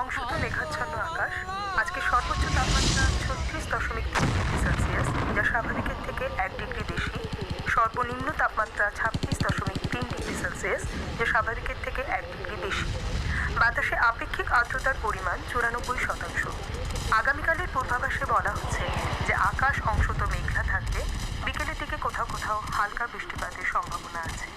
অংশত মেঘাচ্ছন্ন আকাশ। আজকে সর্বোচ্চ তাপমাত্রা 36.3 ডিগ্রি সেলসিয়াস, যা স্বাভাবিকের থেকে 1 ডিগ্রি বেশি। সর্বনিম্ন তাপমাত্রা 26.3 ডিগ্রি সেলসিয়াস, যা স্বাভাবিকের থেকে 1 ডিগ্রি বেশি। বাতাসে আপেক্ষিক আর্দ্রতার পরিমাণ 94%। আগামীকালের পূর্বাভাসে বলা হচ্ছে যে আকাশ অংশত মেঘলা থাকবে। বিকেলের দিকে কোথাও কোথাও হালকা বৃষ্টিপাতের সম্ভাবনা আছে।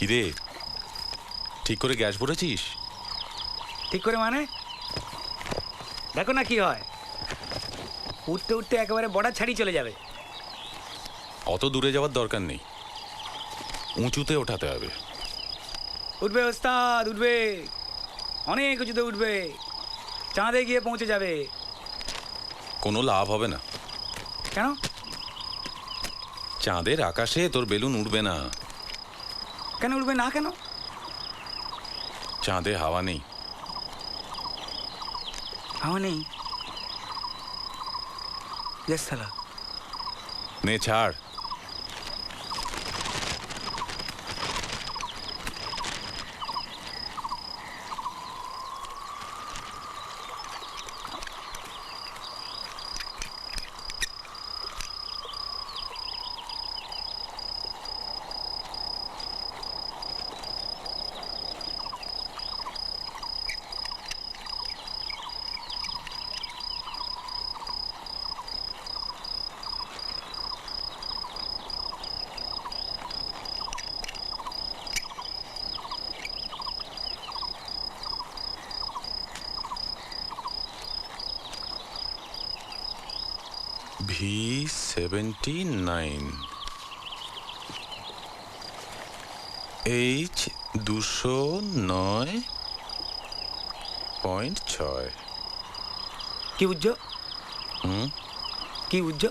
কিরে, ঠিক করে গ্যাস ভরেছিস? ঠিক করে মানে দেখো না কি হয়, উঠতে উঠতে একেবারে বর্ডার ছাড়িয়ে চলে যাবে। অত দূরে যাওয়ার দরকার নেই, উঁচুতে ওঠাতে হবে। উঠবে ওস্তাদ, উঠবে, অনেক উঁচুতে উঠবে, চাঁদে গিয়ে পৌঁছে যাবে। কোনো লাভ হবে না। কেন? চাঁদের আকাশে তোর বেলুন উড়বে না। কেন উঠবে না? কেন? চাঁদে হাওয়া নেই। হাওয়া নেই? সালা নে ছাড়। V79 H209.6। কি বুঝছো? হুম, কি বুঝছো?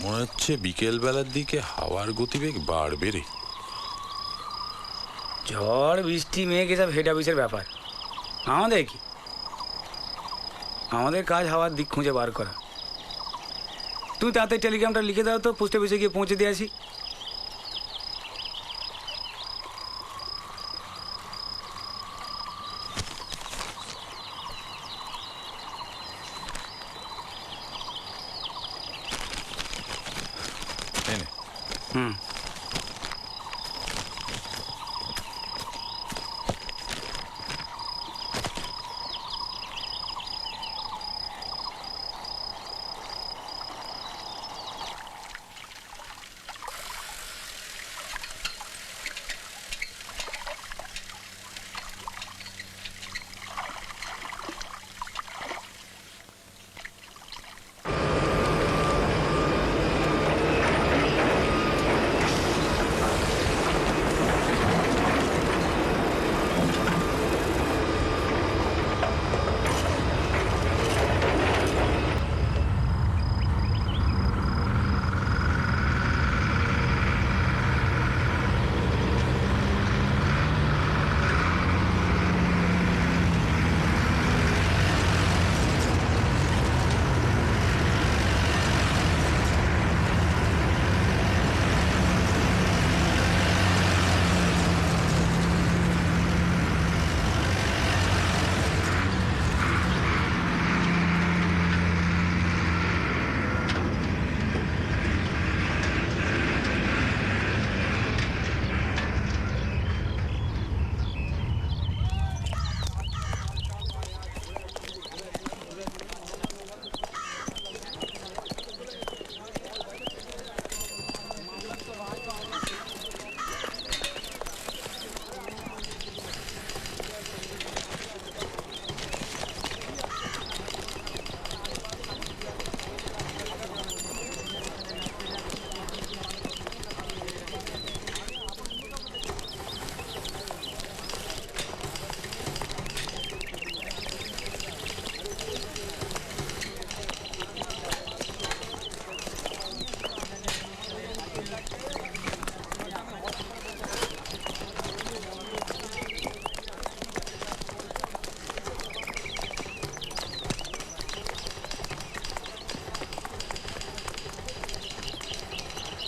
মনে হচ্ছে বিকেলবেলার দিকে হাওয়ার গতিবেগ বাড়বে রে। ঝড় বৃষ্টি মেঘ এসব হেড অফিসের ব্যাপার। আমাদের কি? আমাদের কাজ হাওয়ার দিক খুঁজে বার করা। তুমি তাড়াতাড়ি টেলিগ্রামটা লিখে দাও তো, পোস্ট অফিসে গিয়ে পৌঁছে দিয়ে আসি। এই নে। হুম।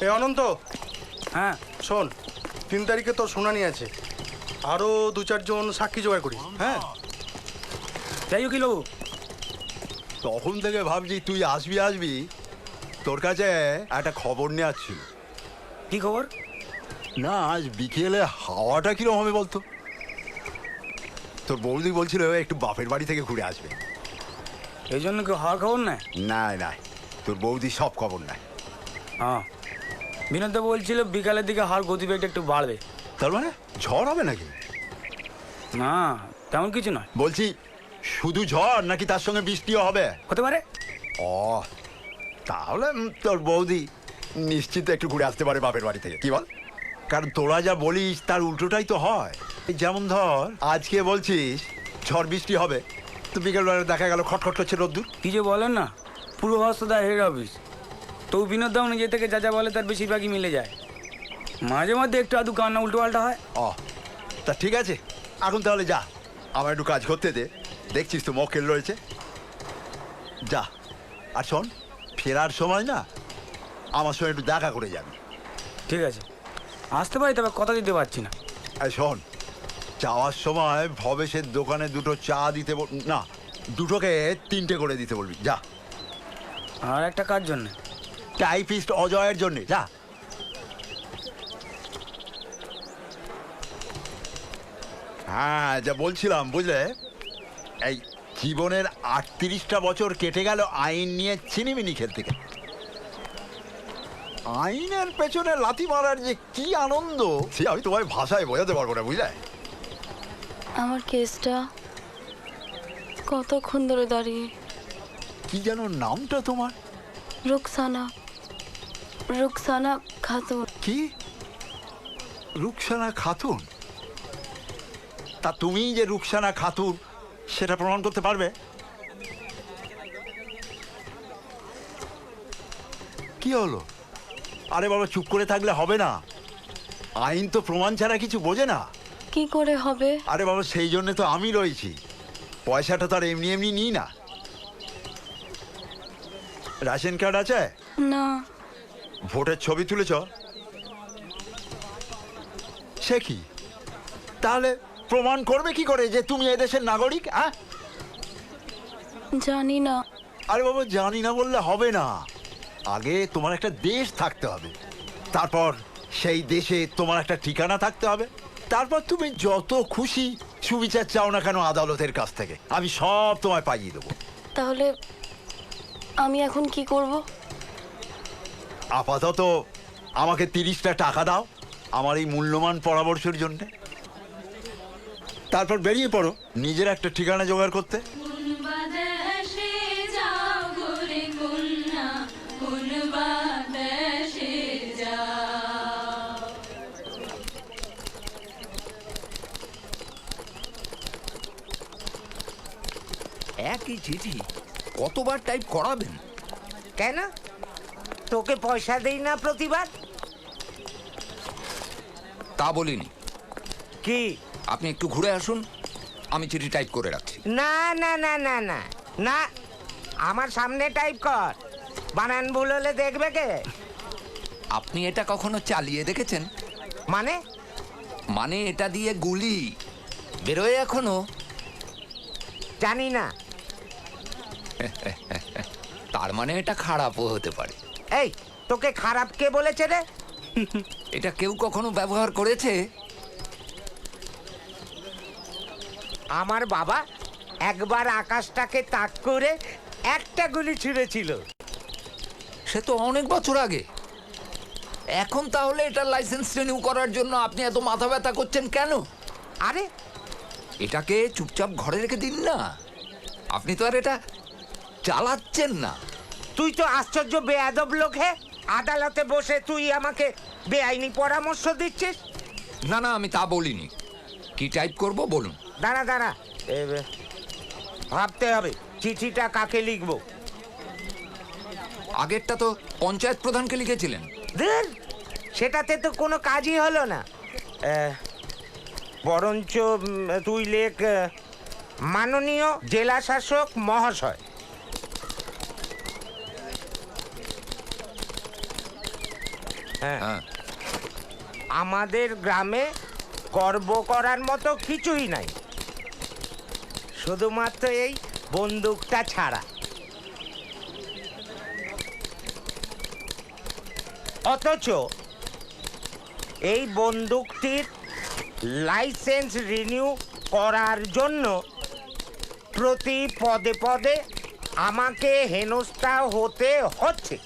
এ অনন্ত, হ্যাঁ, শোন, 3 তারিখে তোর শুনানি আছে। আরও 2-4 জন সাক্ষী জোগাড় করিস। হ্যাঁ, যাই হোক বাবু, তখন থেকে ভাবছি তুই আসবি আসবি, তোর কাছে একটা খবর নেওয়ার ছিল। কি খবর? না, আজ বিকেলে হাওয়াটা কিরকম হবে বলতো? তোর বৌদি বলছিল একটু বাপের বাড়ি থেকে ঘুরে আসবে। এই জন্য কেউ হওয়ার খবর নেয়? না না, তোর বৌদি সব খবর নাই। হ্যাঁ, বিনোদ বলছিল বিকালের দিকে হাওয়ার গতিবেগটা একটু বাড়বে। তার মানে ঝড় হবে নাকি? না, তেমন কিছু নয়। বলছি শুধু ঝড় নাকি তার সঙ্গে বৃষ্টিও হবে? হতে পারে। ও, তাহলে তোর বৌদি নিশ্চিত একটু ঘুরে আসতে পারে বাপের বাড়ি থেকে, কি বল? কারণ তোরা যা বলিস তার উল্টোটাই তো হয়। এই যেমন ধর আজকে বলছিস ঝড় বৃষ্টি হবে, তো বিকেলবেলা দেখা গেল খটখট করছে রোদ্দুর। কি যে বলেন না, পূর্বাভাস তো হেড অফিস। তো বিনোদ দাও নিজে থেকে যা যা বলে তার বেশিরভাগই মিলে যায়। মাঝে মধ্যে একটু আধটু কান্না উল্টো পাল্টা হয়। ও, তা ঠিক আছে, এখন তাহলে যা, আমার একটু কাজ করতে দে। দেখছিস তো মক্কেল রয়েছে, যা। আর শোন, ফেরার সময় না আমার সঙ্গে একটু দেখা করে যাবি। ঠিক আছে, আসতে পারি, তবে কথা দিতে পারছি না। আর শোন, যাওয়ার সময় ভবেশের দোকানে 2টো চা দিতে না, 2টোকে 3টে করে দিতে বলবি, যা। আর একটা কাজ জন্য টাইপিস্ট অজয়ের জন্যে, যা। হ্যাঁ, যা বলছিলাম বুঝলে, এই জীবনের 38টা বছর কেটে গেল আইন নিয়ে ছিনিমিনি খেলতে গেলে। আইনের পেছনে লাথি মারার যে কি আনন্দ, সে আমি তোমার ভাষায় বোঝাতে পারবো না, বুঝলে? আমার কেসটা কতক্ষণ ধরে দাঁড়িয়ে। কি যেন নামটা তোমার? রুকসানা রুকসানা খাতুন। কি? রুকসানা খাতুন? তা তুমি যে রুকসানা খাতুন সেটা প্রমাণ করতে পারবে? কি হলো? আরে বাবা, চুপ করে থাকলে হবে না। আইন তো প্রমাণ ছাড়া কিছু বোঝে না। কি করে হবে? আরে বাবা, সেই জন্য তো আমি রয়েছি। পয়সাটা তো আর এমনি এমনি নিই না। রেশন কার্ড আছে? না। ভোটের ছবি তুলেছ? সে কি? তাহলে প্রমাণ করবে কি করে যে তুমি এদেশের নাগরিক? হ্যাঁ, জানি না। আরে বাবা, জানি না বললে হবে না। আগে তোমার একটা দেশ থাকতে হবে, তারপর সেই দেশে তোমার একটা ঠিকানা থাকতে হবে, তারপর তুমি যত খুশি সুবিচার চাও না কেন আদালতের কাছ থেকে, আমি সব তোমায় পাইয়ে দেবো। তাহলে আমি এখন কি করব? আপাতত আমাকে 30টা টাকা দাও আমার এই মূল্যবান পরামর্শের জন্য, তারপর বেরিয়ে পড়ো নিজের একটা ঠিকানা জোগাড় করতে। একই চিঠি কতবার টাইপ করাবেন? কেন তোকে পয়সা দেই না প্রতিবার? তা বলিনি। কি? আপনি একটু ঘুরে আসুন, আমি চিঠি টাইপ করে রাখছি। না না না না না না, আমার সামনে টাইপ কর, বানান ভুল হলে দেখবে কে? আপনি এটা কখনো চালিয়ে দেখেছেন? মানে? মানে এটা দিয়ে গুলি বেরোয় এখনো? জানি না। তার মানে এটা খারাপও হতে পারে। এই, তোকে খারাপ কে বলেছে রে? এটা কেউ কখনো ব্যবহার করেছে? আমার বাবা একবার আকাশটাকে তাক করে একটা গুলি ছুঁড়েছিল। সে তো অনেক বছর আগে। এখন তাহলে এটা লাইসেন্স রিনিউ করার জন্য আপনি এত মাথা ব্যথা করছেন কেন? আরে এটাকে চুপচাপ ঘরে রেখে দিন না। আপনি তো আর এটা চালাচ্ছেন না। তুই তো আশ্চর্য বেয়াদব লোক হে। আদালতে বসে তুই আমাকে বেআইনি পরামর্শ দিচ্ছিস। না না, আমি তা বলিনি। কি টাইপ করব বলুন। দাঁড়া দাঁড়া, ভাবতে হবে চিঠিটা কাকে লিখবো। আগেরটা তো পঞ্চায়েত প্রধানকে লিখেছিলেন। ধুর, সেটাতে তো কোনো কাজই হলো না। বরঞ্চ তুই লেখ, মাননীয় জেলা শাসক মহাশয়। হ্যাঁ, আমাদের গ্রামে গর্ব করার মতো কিছুই নাই, শুধুমাত্র এই বন্দুকটা ছাড়া। অথচ এই বন্দুকটির লাইসেন্স রিনিউ করার জন্য প্রতি পদে পদে আমাকে হেনস্থা হতে হচ্ছে।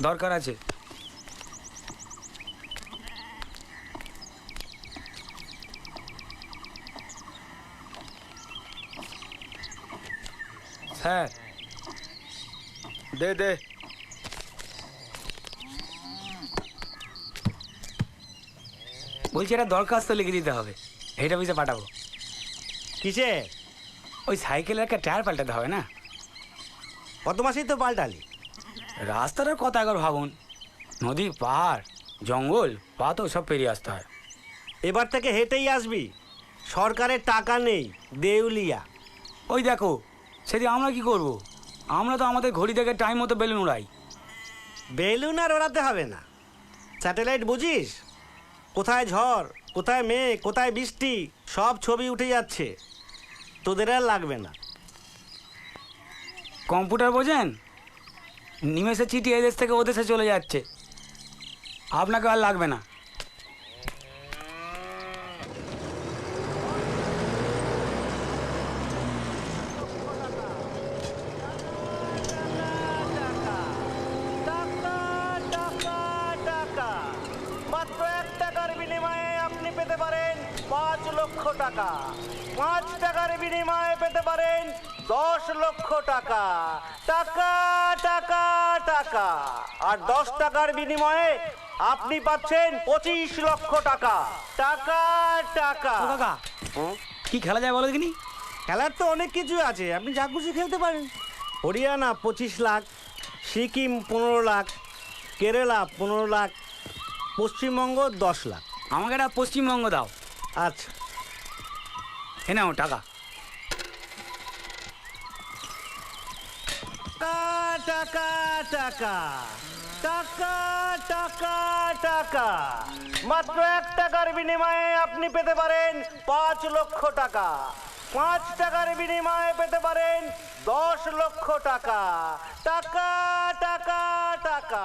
দরকার আছে। স্যার, দে দে। বলছি এটা দরখাস্ত লিখে দিতে হবে, হেড অফিসে পাঠাবো। কিসে? ওই সাইকেলের একটা টায়ার পাল্টাতে হবে না? কত মাসেই তো পাল্টালি। রাস্তাটার কথা একবার ভাবুন, নদী পাহাড় জঙ্গল তো সব পেরিয়ে আসতে হয়। এবার থেকে হেঁটেই আসবি, সরকারের টাকা নেই, দেউলিয়া। ওই দেখো, সেদিন আমরা কি করব? আমরা তো আমাদের ঘড়ি থেকে টাইম মতো বেলুন উড়াই। বেলুন আর ওড়াতে হবে না, স্যাটেলাইট বুঝিস? কোথায় ঝড়, কোথায় মেঘ, কোথায় বৃষ্টি, সব ছবি উঠে যাচ্ছে, তোদের আর লাগবে না। কম্পিউটার বোঝেন? নিমেষে চিঠি এদেশ থেকে ওদেশে চলে যাচ্ছে, আপনাকে আর লাগবে না। টাকা। 5 টাকার বিনিময়ে পেতে পারেন 10 লক্ষ টাকা। টাকা টাকা টাকা। আর 10 টাকার বিনিময়ে আপনি পাচ্ছেন 25 লক্ষ টাকা। টাকা টাকা। ও কাকা কি খেলা যায় বলো দেখিনি? খেলার তো অনেক কিছু আছে, আপনি যা খুশি খেলতে পারেন। হরিয়ানা 25 লাখ, সিকিম 15 লাখ, কেরালা 15 লাখ, পশ্চিমবঙ্গ 10 লাখ। আমাকে একটা পশ্চিমবঙ্গ দাও। আচ্ছা, এ নাও টাকা। টাকা টাকা টাকা টাকা টাকা। মাত্র 1 টাকার বিনিময়ে আপনি পেতে পারেন 5 লক্ষ টাকা। 5 টাকার বিনিময়ে পেতে পারেন 10 লক্ষ টাকা। টাকা টাকা টাকা।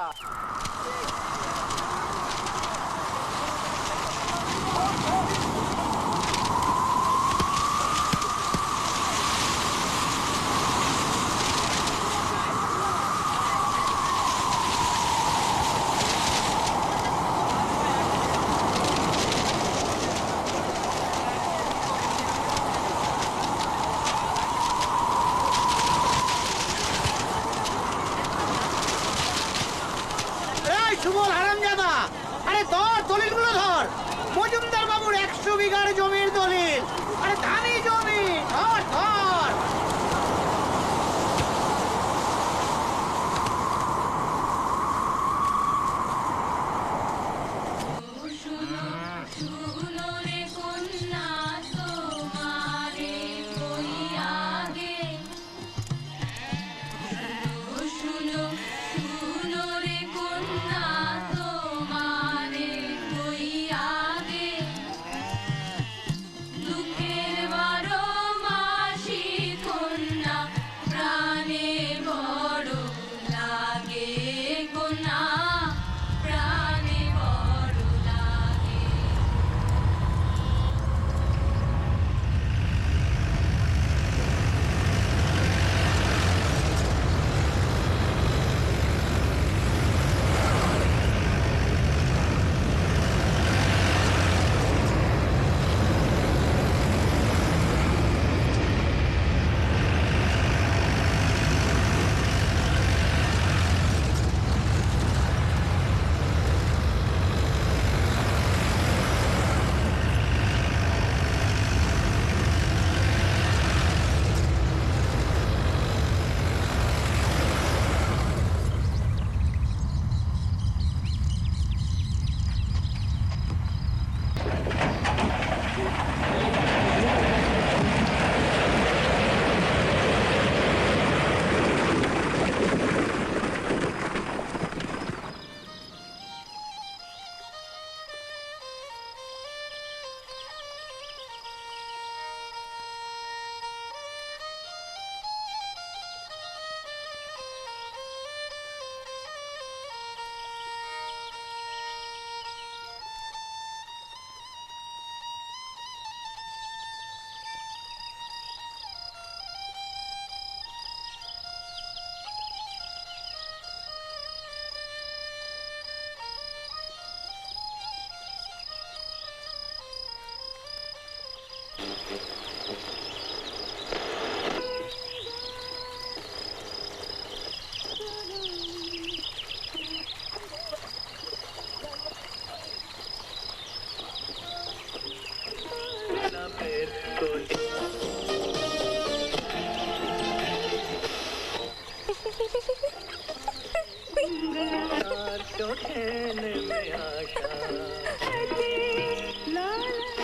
এই সুবল হারামজাদা, আরে ধর দলিলগুলো ধর। মজুমদার বাবুর 100 বিঘার জমির দলিল। আরে ধানি জমি, ধর ধর।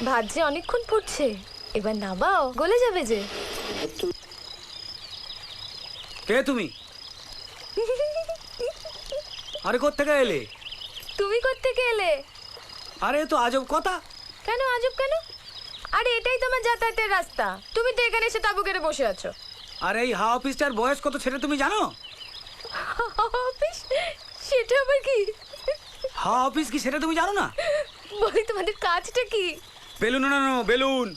ভাত যে অনেকক্ষণ ফুটছে, এবার নাবাও, গলে যাবে যে। কে তুমি? আরে কোত্থেকে এলে? তুমি কোত্থেকে এলে? আরে তো আজব কথা। কেন আজব কেন? আরে এটাই তোমার যাতায়াতের রাস্তা, তুমি তো এখানে এসে তাবু কেটে বসে আছো। আর এই হাওয়া অফিসটার বয়স কত সেটা তুমি জানো? অফিস? সেটা আবার কি? হাওয়া অফিস কি সেটা তুমি জানো না? বলি তোমাদের কাজটা কি? বেলুন উড়ানো, বেলুন।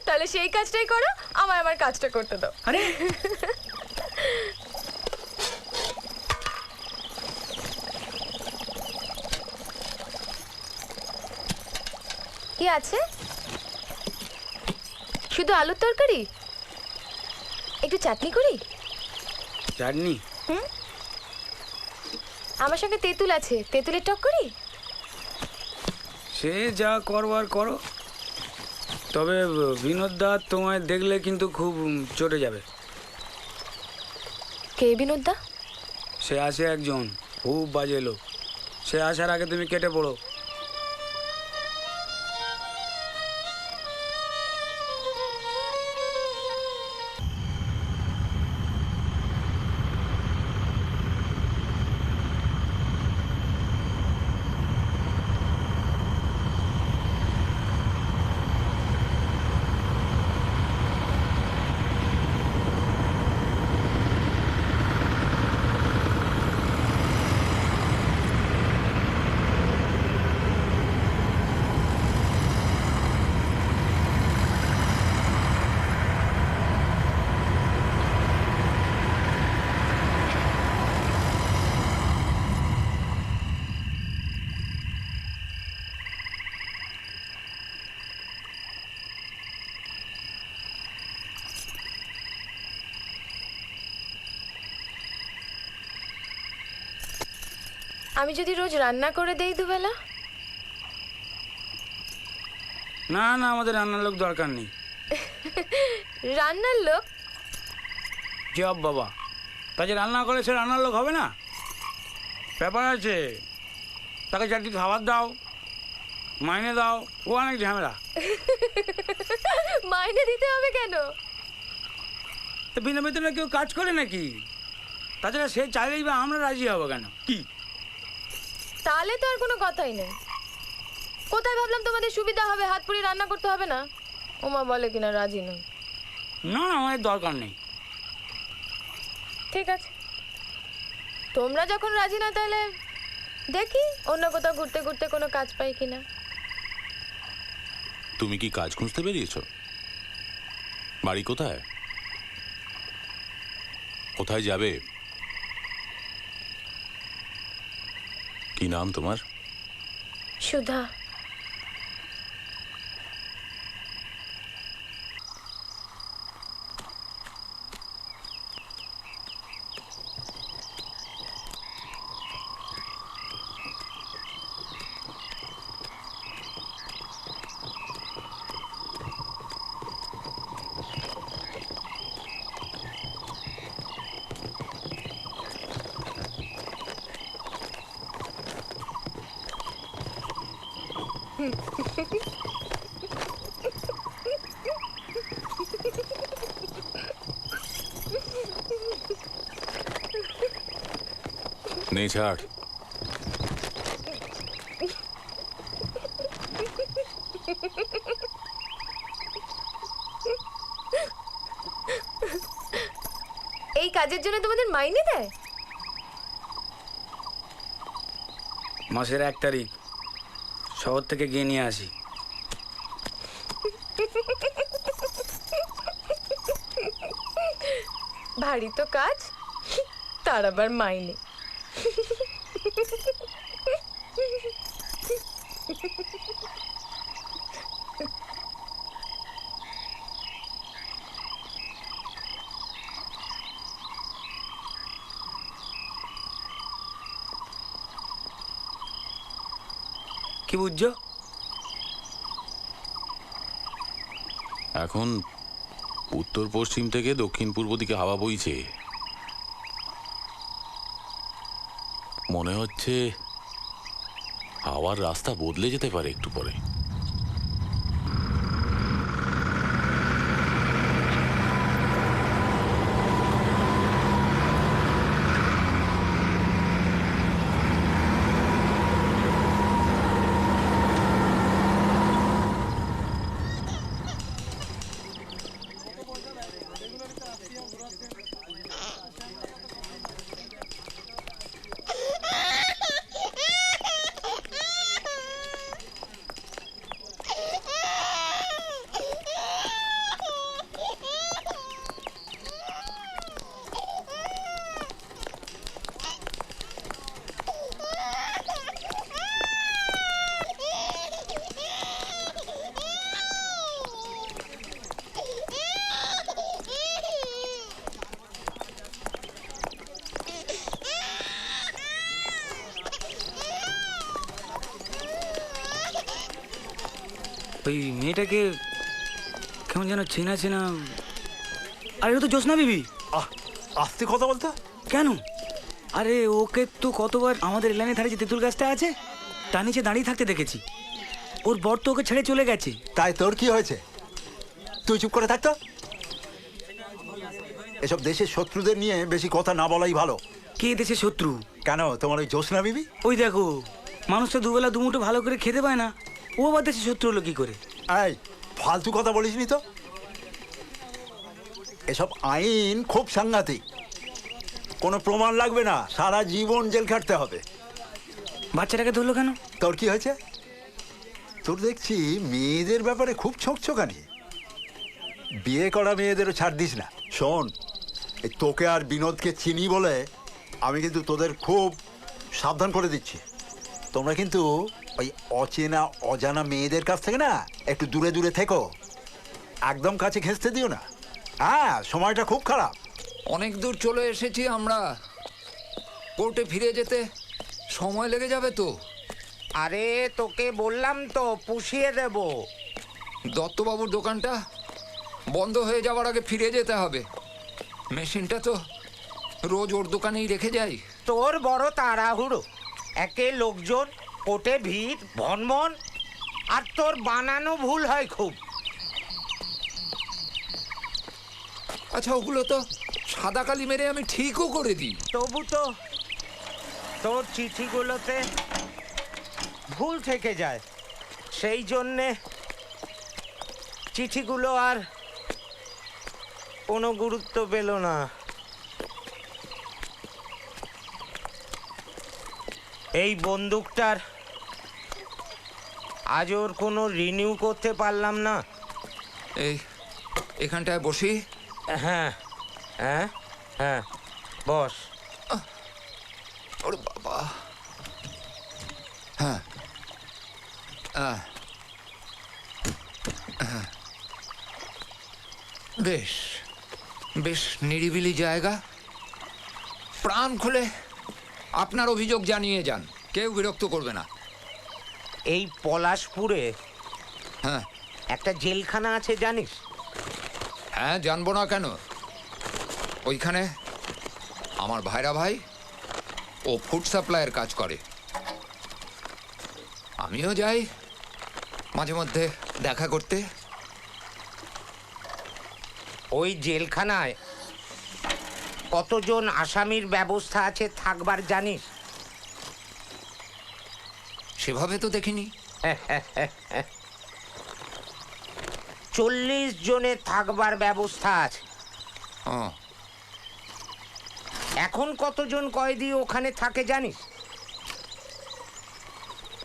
তাহলে সেই কাজটাই করো, আমার কাজটা করতে দাও। আরে কি আছে? শুধু আলুর তরকারি? একটু চাটনি করি? চাটনি? আমার সঙ্গে তেঁতুল আছে, তেঁতুলের টক করি? সে যা করবার করো, তবে বিনোদ দা তোমায় দেখলে কিন্তু খুব চটে যাবে। কে বিনোদ দা? সে আসে একজন খুব বাজে লোক, সে আসার আগে তুমি কেটে পড়ো। আমি যদি রোজ রান্না করে দেই দুবেলা? না না, আমাদের রান্নার লোক দরকার নেই। রান্নার লোক? জব বাবা, তা যে রান্না করে সে রান্নার লোক হবে না? ব্যাপার আছে, তাকে চারটি খাবার দাও, মাইনে দাও, ও অনেক ঝামেলা। মাইনে দিতে হবে কেন? তো বিনা বেতনে কেউ কাজ করে নাকি? তাছাড়া সে চাইলেই বা আমরা রাজি হবো কেন? কি তাহলে তো আর কোনো কথাই নেই। কোথায় ভাবলাম তোমাদের সুবিধা হবে, হাত পুড়িয়ে রান্না করতে হবে না। ওমা বলে কিনা রাজি নই। না না, আমাদের দরকার নেই। ঠিক আছে, তোমরা যখন রাজি না তাহলে দেখি অন্য কোথাও ঘুরতে ঘুরতে কোনো কাজ পাই কিনা। তুমি কি কাজ খুঁজতে বেরিয়েছ? বাড়ি কোথায়? কোথায় যাবে? কি নাম তোমার? সুধা। নে ছাড়। এই কাজের জন্য তোমাদের মাইনে দেয়? মাসের 1 তারিখ শহর থেকে গিয়ে নিয়ে আসি। ভারী তো কাজ, তার আবার মাইনে। কি বুঝছো? এখন উত্তর পশ্চিম থেকে দক্ষিণ পূর্ব দিকে হাওয়া বইছে। মনে হচ্ছে হাওয়ার রাস্তা বদলে যেতে পারে একটু পরে। ওই মেয়েটাকে কেমন যেন চেনা চেনা। আরে ও তো জ্যোৎস্না বিবি। আস্তে কথা বলতো। কেন? আরে ওকে তো কতবার আমাদের এলানের ধারে যে তেঁতুল গাছটা আছে তার নিচে দাঁড়িয়ে থাকতে দেখেছি। ওর বর তো ওকে ছেড়ে চলে গেছে। তাই তোর কি হয়েছে? তুই চুপ করে থাকতো। এসব দেশের শত্রুদের নিয়ে বেশি কথা না বলাই ভালো। কে দেশে শত্রু? কেন, তোমার ওই জ্যোৎস্না বিবি? ওই দেখো, মানুষটা দুবেলা দুমুঠো ভালো করে খেতে পায় না, ও আবার দেশে শত্রু হলো কি করে? এই ফালতু কথা বলিসনি তো। এসব আইন খুব সাংঘাতিক। কোনো প্রমাণ লাগবে না, সারা জীবন জেল খাটতে হবে। বাচ্চাটাকে ধরলো কেন? তোর কি হয়েছে? তোর দেখছি মেয়েদের ব্যাপারে খুব ছোকছোকানি। বিয়ে করা মেয়েদেরও ছাড় দিস না। শোন, এই তোকে আর বিনোদকে চিনি বলে আমি কিন্তু তোদের খুব সাবধান করে দিচ্ছি। তোমরা কিন্তু ওই অচেনা অজানা মেয়েদের কাছ থেকে না একটু দূরে দূরে থেকো, একদম কাছে ঘেঁচতে দিও না। হ্যাঁ, সময়টা খুব খারাপ। অনেক দূর চলে এসেছি আমরা, কোর্টে ফিরে যেতে সময় লেগে যাবে তো। আরে তোকে বললাম তো পুষিয়ে দেব। দত্তবাবুর দোকানটা বন্ধ হয়ে যাওয়ার আগে ফিরে যেতে হবে। মেশিনটা তো রোজ ওর দোকানেই রেখে যাই। তোর বড় তাড়াহুড়ো, একে লোকজন, কোটে ভিড়, ভনমন, আর তোর বানানো ভুল হয় খুব। আচ্ছা, ওগুলো তো সাদা কালি মেরে আমি ঠিকও করে দিই। তবু তো তোর চিঠিগুলোতে ভুল থেকে যায়, সেই জন্যে চিঠিগুলো আর কোনো গুরুত্ব পেল না। এই বন্দুকটার আজ ওর কোনো রিনিউ করতে পারলাম না। এই এখানটায় বসি। হ্যাঁ হ্যাঁ হ্যাঁ, বস। ওরে বাবা। হ্যাঁ, বেশ বেশ নিরিবিলি জায়গা। প্রাণ খুলে আপনার অভিযোগ জানিয়ে যান, কেউ বিরক্ত করবে না। এই পলাশপুরে হ্যাঁ একটা জেলখানা আছে জানিস? হ্যাঁ, জানবো না কেন। ওইখানে আমার ভাইরা ভাই ও ফুড সাপ্লাইয়ের কাজ করে। আমিও যাই মাঝে মধ্যে দেখা করতে। ওই জেলখানায় কতজন আসামির ব্যবস্থা আছে থাকবার জানিস? সেভাবে তো দেখিনি। 40 জনের থাকবার ব্যবস্থা আছে। ও, এখন কতজন কয়েদি ওখানে থাকে জানিস?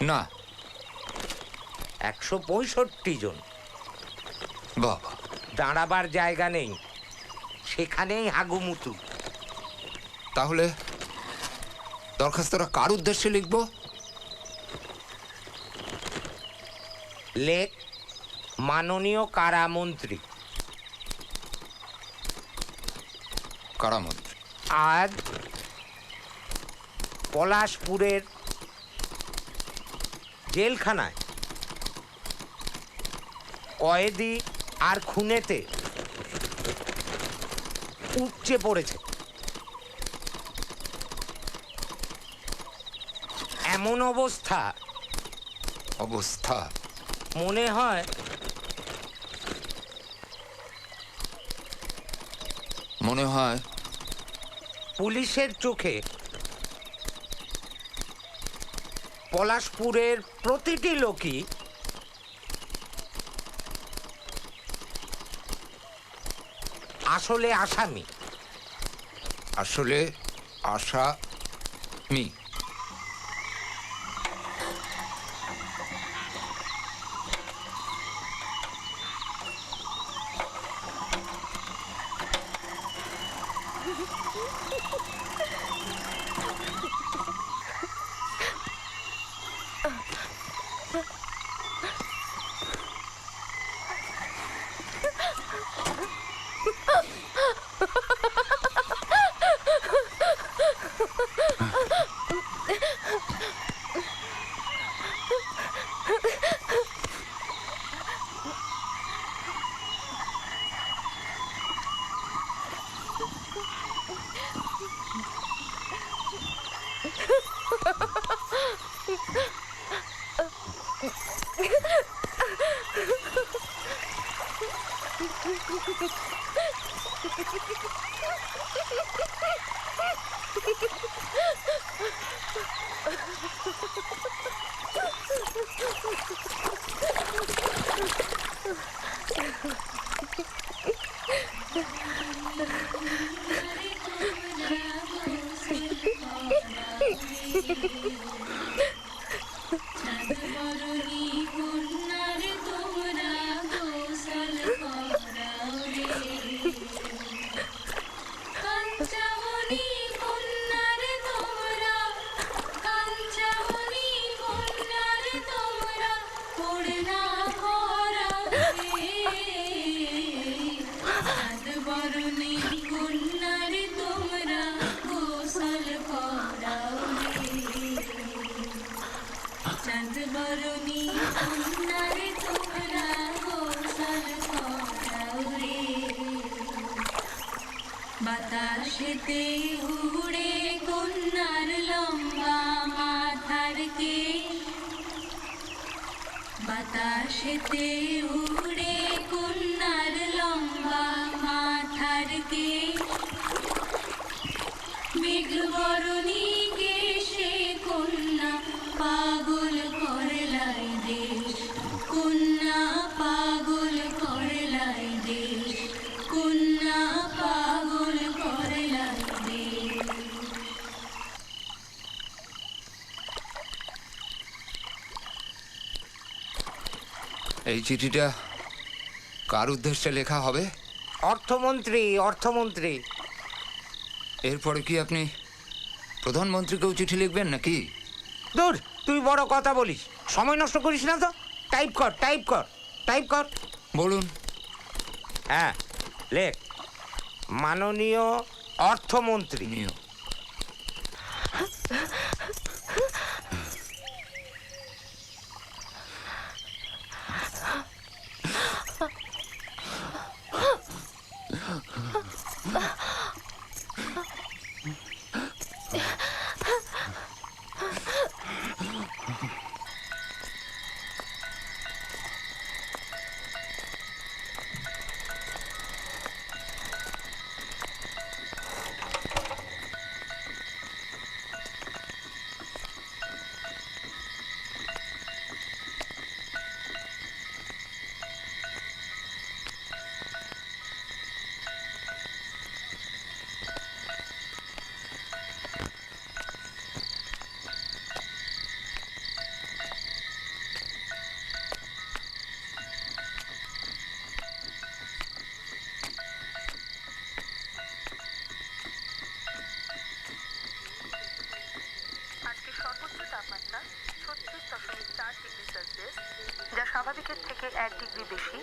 না। 165 জন। বাবা, দাঁড়াবার জায়গা নেই, সেখানেই হাগুমুতু। তাহলে দরখাস্তটা কার উদ্দেশ্যে লিখবো? লেখ, মাননীয় কারামন্ত্রী। কারামন্ত্রী। আজ পলাশপুরের জেলখানায় কয়েদি আর খুনেতে উপচে পড়েছে। এমন অবস্থা মনে হয় পুলিশের চোখে পলাশপুরের প্রতিটি লোকই আসলে আসামি। বাতাসেতে উড়ে কন্যার লম্বা মাথার কেশ, বাতাসেতে উড়ে কন্যার লম্বা মাথার কেশ, মেঘবরণী কেশে কন্যা পাগল করলাই দেশ, কন্যা পাগল করলাই দেশ, কন্যা পাগল করলাই দেশ। এই চিঠিটা কার উদ্দেশ্যে লেখা হবে? অর্থমন্ত্রী, অর্থমন্ত্রী। এরপরে কি আপনি প্রধানমন্ত্রীকেও চিঠি লিখবেন নাকি? দূর, তুই বড় কথা বলিস, সময় নষ্ট করিস না তো। টাইপ কর, টাইপ কর, টাইপ কর। বলুন। হ্যাঁ, লেখ। মাননীয় অর্থমন্ত্রী। নিও। আজকে সর্বোচ্চ তাপমাত্রা 36.4 ডিগ্রি সেলসিয়াস, যা স্বাভাবিকের থেকে 1 ডিগ্রি বেশি।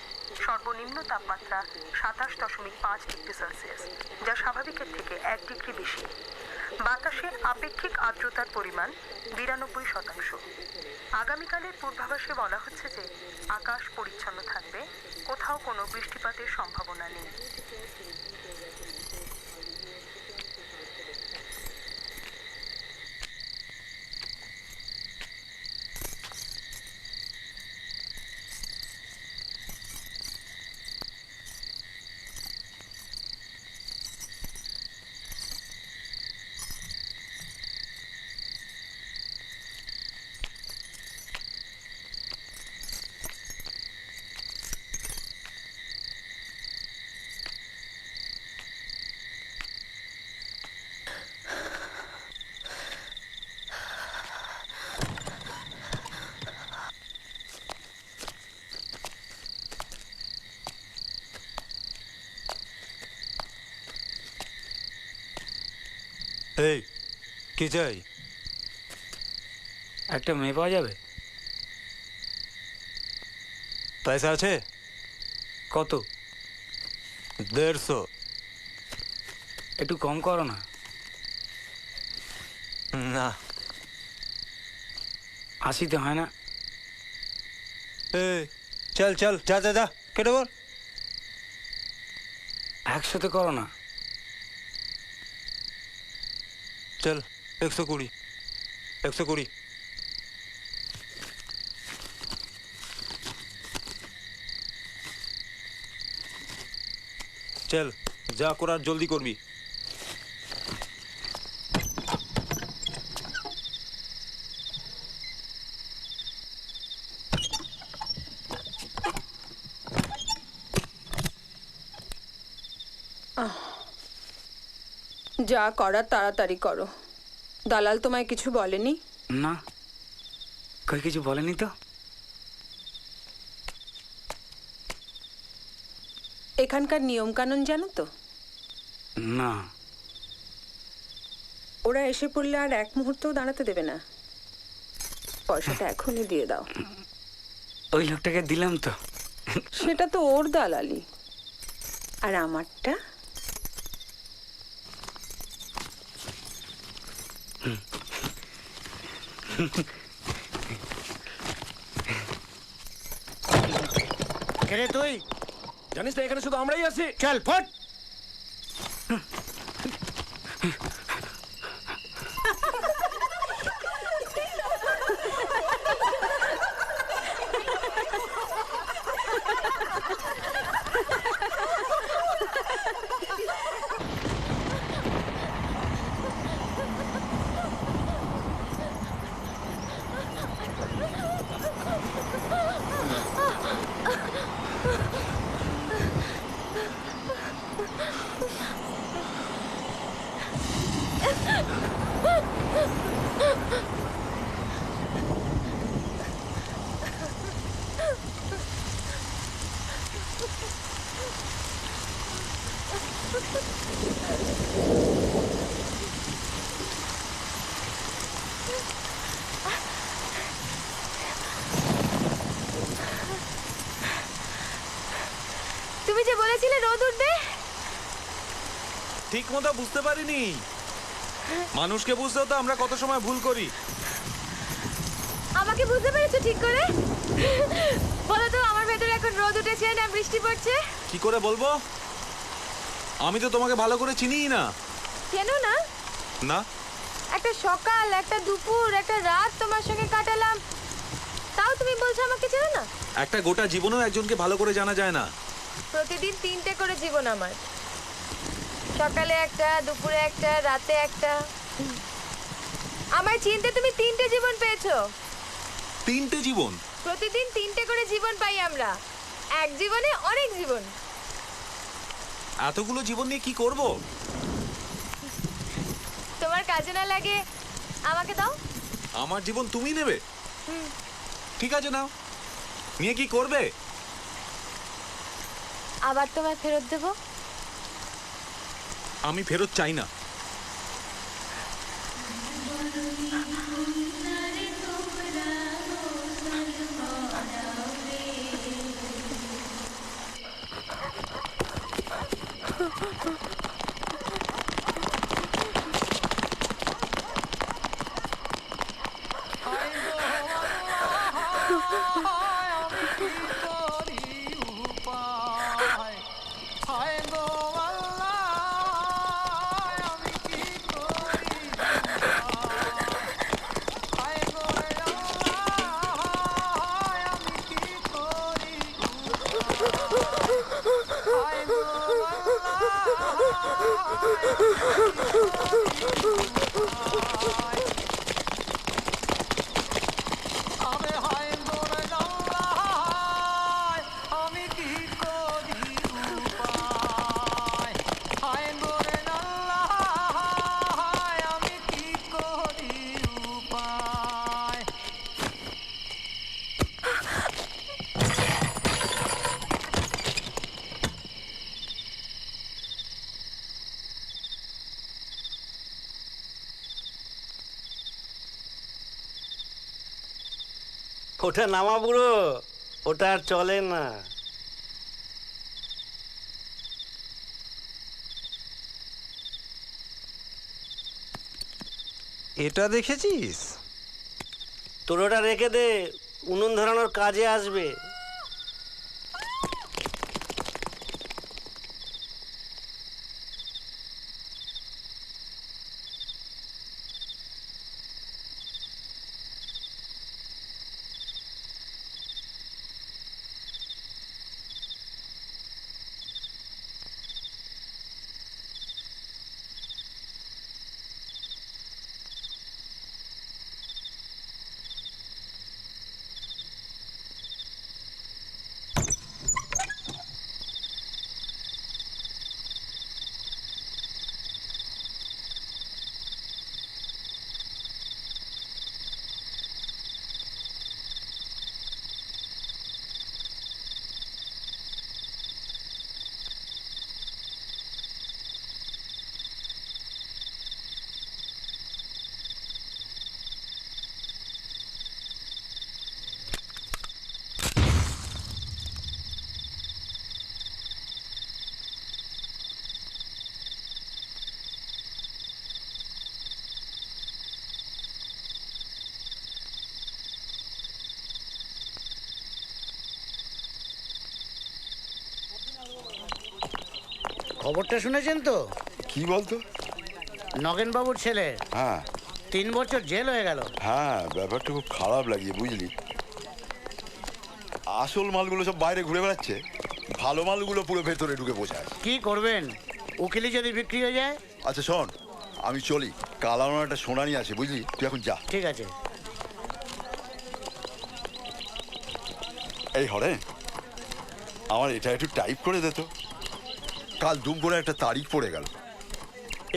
সর্বনিম্ন তাপমাত্রা 27.5 ডিগ্রি সেলসিয়াস, যা স্বাভাবিকের থেকে 1 ডিগ্রি বেশি। বাতাসে আপেক্ষিক আর্দ্রতার পরিমাণ 92%। আগামীকালের পূর্বাভাসে বলা হচ্ছে যে আকাশ পরিচ্ছন্ন থাকবে, কোথাও কোনো বৃষ্টিপাতের সম্ভাবনা নেই। এই কি চাই? একটা মেয়ে পাওয়া যাবে? পয়সা আছে? কত? 150। একটু কম করো না। না। 80 হয় না? এই চল চল, যা যা যা, কেটে বল। 100 করো না। চল 120, 120। চল, যা করার জলদি করবি। যা করার তাড়াতাড়ি করো। দালাল তোমায় কিছু বলেনি? না, কই কিছু বলেনি তো। এখানকার নিয়ম কানুন জানো তো? না। ওরা এসে পড়লে আর এক মুহূর্তও দাঁড়াতে দেবে না। পয়সাটা এখনই দিয়ে দাও। ওই লোকটাকে দিলাম তো। সেটা তো ওর দালালি, আর আমারটা? কে তুই? জানিস না এখানে শুধু আমরাই আছি? চল ফট। তুমি যে বলেছিলে রোদ উঠবে। ঠিক মতো বুঝতে পারিনি। মানুষকে বুঝতেও তো আমরা কত সময় ভুল করি। আমাকে বুঝতে পেরেছো ঠিক করে? বলো তো, আমার ভেতরে এখন রোদ উঠেছে না বৃষ্টি পড়ছে? কি করে বলবো? আমি তো তোমাকে ভালো করে চিনিই না। কেন না? না, একটা সকাল, একটা দুপুর, একটা রাত তোমার সঙ্গে কাটালাম, তাও তুমি বলছো আমাকে চেনো না? একটা গোটা জীবনেও একজনকে ভালো করে জানা যায় না। প্রতিদিন 3টে করে জীবন আমার। সকালে একটা, দুপুরে একটা, রাতে একটা। আমার চিনতে তুমি 3টে জীবন পেয়েছো। 3টে জীবন? প্রতিদিন 3টে করে জীবন পাই আমরা। এক জীবনে অনেক জীবন। এতগুলো জীবন নিয়ে কি করব? তোমার কাজে না লাগে আমাকে দাও। আমার জীবন তুমি নেবে? ঠিক আছে, নাও। নিয়ে কি করবে? আবার তোমায় ফেরত দেবো। আমি ফেরত চাই না। ওটা নামা বুড়ো, ওটা আর চলে না। এটা দেখেছিস? তোর ওটা রেখে দে, উনুন ধরানোর কাজে আসবে। খবরটা শুনেছেন তো? কি বলতো? নগেনবাবুর ছেলে হ্যাঁ 3 বছর জেল হয়ে গেল। হ্যাঁ, ব্যাপারটা খুব খারাপ লাগিয়ে, বুঝলি? আসল মালগুলো সব বাইরে ঘুরে বেড়াচ্ছে, ভালো মালগুলো পুরো ভেতরে ঢুকে বসে আছে। কি করবেন, উকিলি যদি বিক্রি হয়ে যায়? আচ্ছা শোন, আমি চলি, কাল আমার একটা সোনা নিয়ে আছে, বুঝলি? তুই এখন যা। ঠিক আছে। এই হরে, আমার এটা একটু টাইপ করে দে তো। কাল দুম করে একটা তারিখ পড়ে গেল।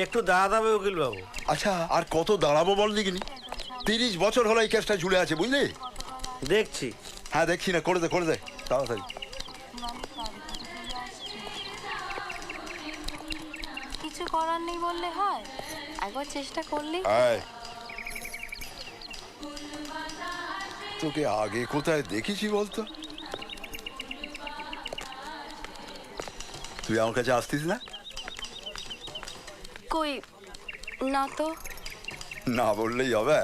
একটু দাঁড়াবে উকিল বাবু। আচ্ছা, আর কত দাঁড়াবো বল দেখিনি? 30 বছর হলো এই কেসটা ঝুলে আছে, বুঝলি? দেখছি। হ্যাঁ দেখছি না, করে দে করে দে তাড়াতাড়ি। কিছু করার নেই বললে হয়, একবার চেষ্টা করলেই। এই, তোকে আগে কোথায় দেখেছি বলতো? তুই আমার কাছে আসতিস না? কই না তো। না বললেই হবে।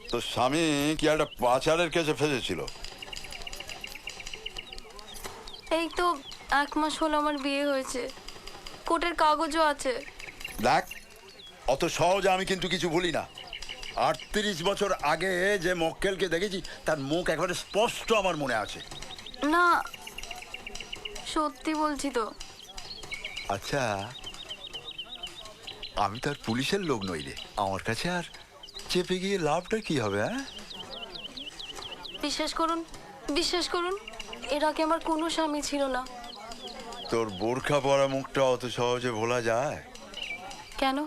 তোর স্বামী কি একটা পাচারের কেসে ফেসেছিল? এই তো 1 মাস হলো আমার বিয়ে হয়েছে, কোর্টের কাগজও আছে। দেখ, অত সহজে আমি কিন্তু কিছু ভুলি না। 38 বছর আগে যে মক্কেলকে দেখেছি তার মুখ একেবারে স্পষ্ট আমার মনে আছে। না সত্যি বলছি তো। আচ্ছা, আমি তো আর পুলিশের লোক নই রে, আমার কাছে আর চেপে গিয়ে লাভটা কি হবে? হ্যাঁ, বিশ্বাস করুন, বিশ্বাস করুন, এর আগে আমার কোনো স্বামী ছিল না। তোর বোরখা পরা মুখটা অত সহজে ভোলা যায়? কেন?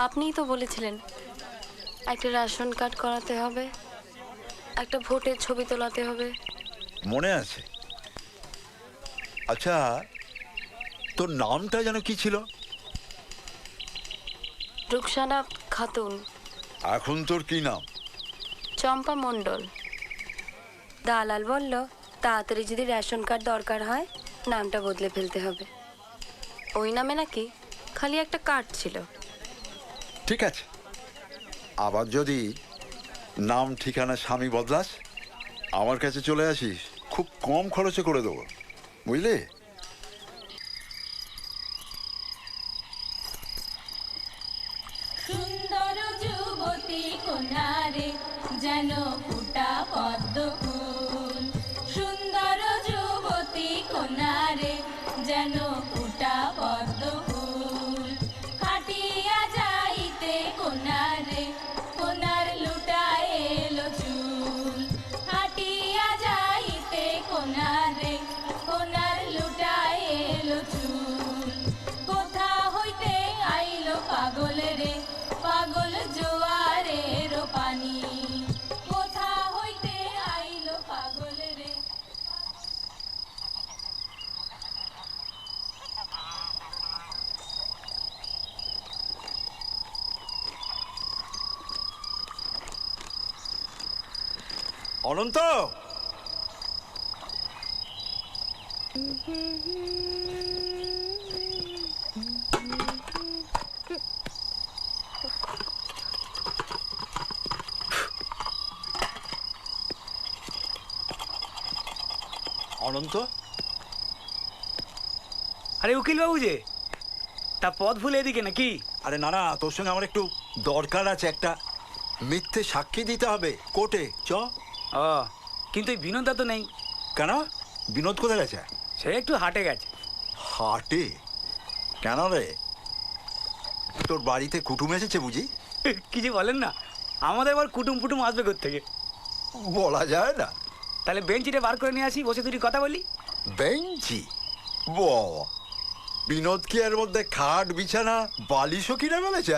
আপনিই তো বলেছিলেন একটা রেশন কার্ড করাতে হবে, একটা ভোটের ছবি তোলাতে হবে। মনে আছে? আচ্ছা, তোর নামটা যেন কি ছিল? রুকসানা খাতুন। এখন তোর কি নাম? চম্পা মণ্ডল। দালাল বলল তাড়াতাড়ি যদি রেশন কার্ড দরকার হয় নামটা বদলে ফেলতে হবে। ওই নামে নাকি খালি একটা কার্ড ছিল। ঠিক আছে, আবার যদি নাম ঠিকানা স্বামী বদলাস আমার কাছে চলে আসিস, খুব কম খরচে করে দেবো, বুঝলি? সুন্দর যুবতী কন্যারে যেন ফুটা পদ্ম ফুল, সুন্দর যুবতী কন্যারে যেন ফুটা পদ্ম ফুল। খাটিয়া যাইতে কন্যারে কন্যার লুটায় এলো চুল, খাটিয়া যাইতে কন্যারে কন্যার লুটায় এলো চুল। কোথা হইতে আইলো পাগল রে, পাগল জোয়ারের পানি, কোথা হইতে আইলো পাগল রে। অনন্ত, অনন্ত, আরে উকিল বাবু যে, তা পথ ভুলে এদিকে নাকি? আরে না না, তোর সঙ্গে আমার একটু দরকার আছে, একটা মিথ্যে সাক্ষী দিতে হবে কোর্টে। চ। ও, কিন্তু এই বিনোদা তো নেই। কেন? বিনোদ কোথায় গেছে? সে একটু হাটে গেছে। হাটে? কেন রে, তোর বাড়িতে কুটুম এসেছে বুঝি? কিছু বলেন না, আমাদের এবার কুটুম ফুটুম আসবে কোত্থেকে? বলা যায় না। তাহলে বেঞ্চিটা বার করে নিয়ে আসি, বসে দুটি কথা বলি। বেঞ্চি? বাবা, বিনোদ কি এর মধ্যে খাট বিছানা বালিশও কিনে ফেলেছে?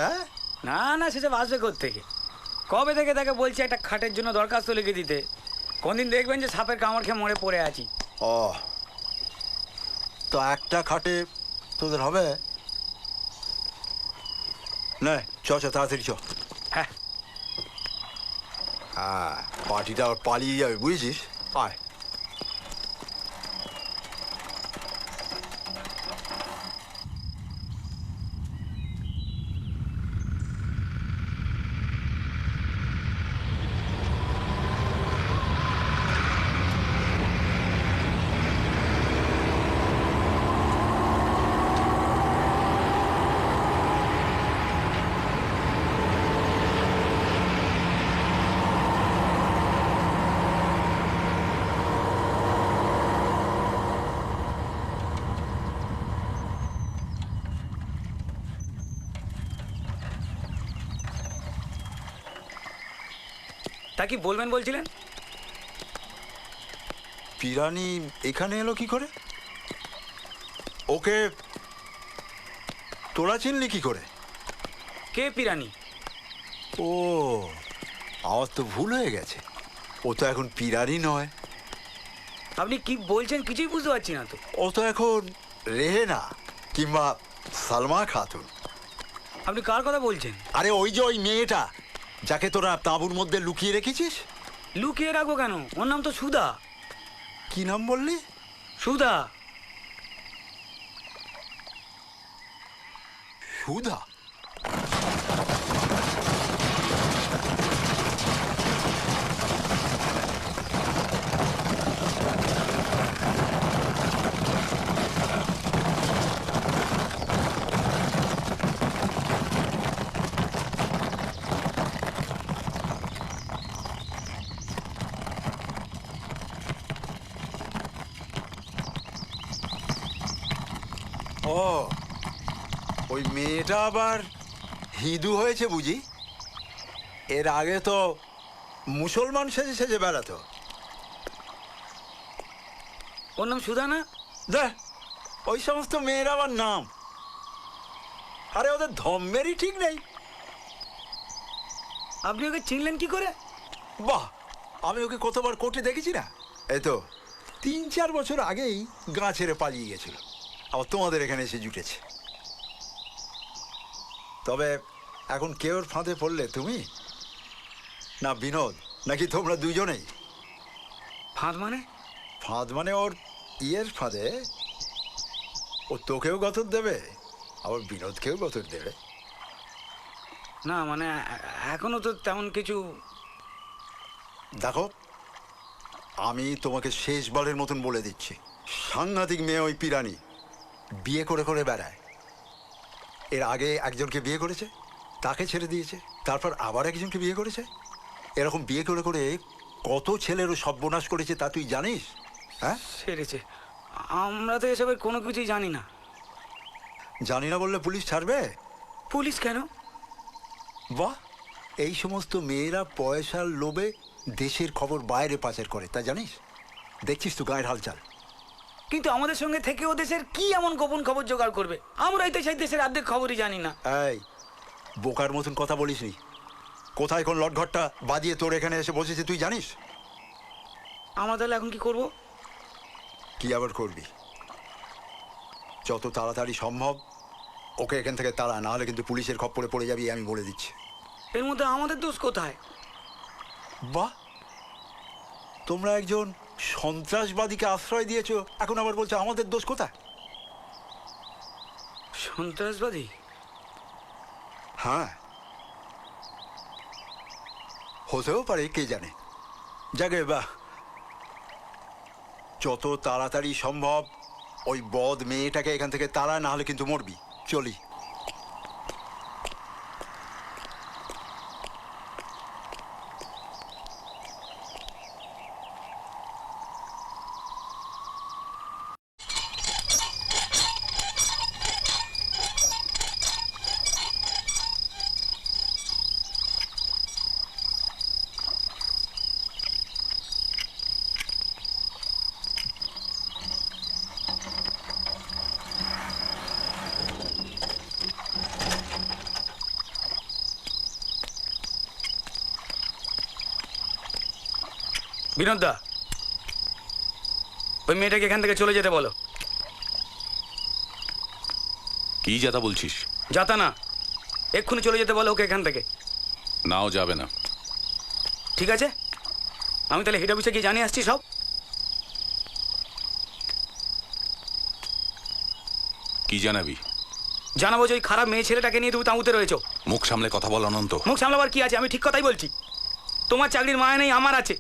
না না, সেসব আসবে কোত্থেকে? কবে থেকে তাকে বলছি একটা খাটের জন্য দরখাস্ত লিখে দিতে, কোনদিন দেখবেন যে সাপের কামড় খেয়ে মরে পড়ে আছি। ও, তো একটা খাটে তোদের হবে? না, চ চ তাড়াতাড়ি চ। হ্যাঁ হ্যাঁ, পার্টিটা আবার পালিয়ে যাবে বুঝেছিস? আয়। তা কি বলবেন বলছিলেন? পিরানি এখানে এলো কি করে? ওকে তোরা চিনলি কি করে? কে পিরানি? ও, আমার তো ভুল হয়ে গেছে। ও তো এখন পিরানি নয়। আপনি কি বলছেন কিছুই বুঝতে পারছি না তো। ও তো এখন রেহেনা কিংবা সালমা খাতুন। আপনি কার কথা বলছেন? আরে ওই যে ওই মেয়েটা যাকে তোরা তাঁবুর মধ্যে লুকিয়ে রেখেছিস। লুকিয়ে রাখবো কেন? ওর নাম তো সুধা। কি নাম বললি? সুধা। সুধা? ও, ওই মেয়েটা আবার হিন্দু হয়েছে বুঝি? এর আগে তো মুসলমান সেজে সেজে বেড়াতো। ওর নাম সুধা না? দেখ, ওই সমস্ত মেয়ের আবার নাম। আরে ওদের ধর্মেরই ঠিক নেই। আপনি ওকে চিনলেন কি করে? বাহ, আমি ওকে কতবার কোর্টে দেখেছি না। এই তো 3-4 বছর আগেই গা ছেড়ে পালিয়ে গেছিল, আবার তোমাদের এখানে এসে জুটেছে। তবে এখন কে ওর ফাঁদে পড়লে, তুমি না বিনোদ, নাকি তোমরা দুজনেই? ফাঁদ মানে? ফাঁদ মানে ওর ইয়ের ফাঁদে। ও তোকেও গতর দেবে, আবার বিনোদকেও গতর দেবে। না মানে এখনো তো তেমন কিছু। দেখো, আমি তোমাকে শেষবারের মতন বলে দিচ্ছি, সাংঘাতিক মেয়ে ওই পিরানি। বিয়ে করে করে বেড়ায়। এর আগে একজনকে বিয়ে করেছে, তাকে ছেড়ে দিয়েছে, তারপর আবার একজনকে বিয়ে করেছে। এরকম বিয়ে করে করে কত ছেলেরও সর্বনাশ করেছে তা তুই জানিস? হ্যাঁ, সেরেছে। আমরা তো এসবের কোনো কিছুই জানি না। জানি না বললে পুলিশ ছাড়বে? পুলিশ কেন? বাহ, এই সমস্ত মেয়েরা পয়সার লোভে দেশের খবর বাইরে পাচার করে, তা জানিস? দেখছিস তো গায়ের হালচাল। কিন্তু আমাদের সঙ্গে থেকে ও দেশের কি এমন গোপন খবর জোগাড় করবে? আমরাই তো সেই দেশের অর্ধেক খবরই জানি না। এই বোকার মতন কথা বলিসনি। কোথায় কোন লটঘরটা বাজিয়ে তোর এখানে এসে বসেছে তুই জানিস? আমরা তাহলে এখন কি করব? কি আবার করবি? যত তাড়াতাড়ি সম্ভব ওকে এখান থেকে তাড়া, না হলে কিন্তু পুলিশের খপ্পরে পড়ে যাবি, আমি বলে দিচ্ছি। এর মধ্যে আমাদের দোষ কোথায়? বাহ, তোমরা একজন সন্ত্রাসবাদীকে আশ্রয় দিয়েছো, এখন আবার বলছো আমাদের দোষ কোথায়? সন্ত্রাসবাদী? হ্যাঁ, হতেও পারে, কে জানে। যাকে বাহ, যত তাড়াতাড়ি সম্ভব ওই বদ মেয়েটাকে এখান থেকে তাড়া, না হলে কিন্তু মরবি। চলি। বিনোদ দা, ওই মেয়েটাকে এখান থেকে চলে যেতে বলো। কি যাতা বলছিস? যাতা না, এক্ষুনি চলে যেতে বলো ওকে এখান থেকে। নাও যাবে না। ঠিক আছে, আমি তাহলে হেড অফিসে গিয়ে জানিয়ে আসছি সব। কি জানাবি? জানাবো যে ওই খারাপ মেয়ে ছেলেটাকে নিয়ে তুমি তাঁবুতে রয়েছো। মুখ সামলে কথা বল অনন্ত। মুখ সামলাবার কি আছে? আমি ঠিক কথাই বলছি। তোমার চাকরির মায়া নেই, আমার আছে।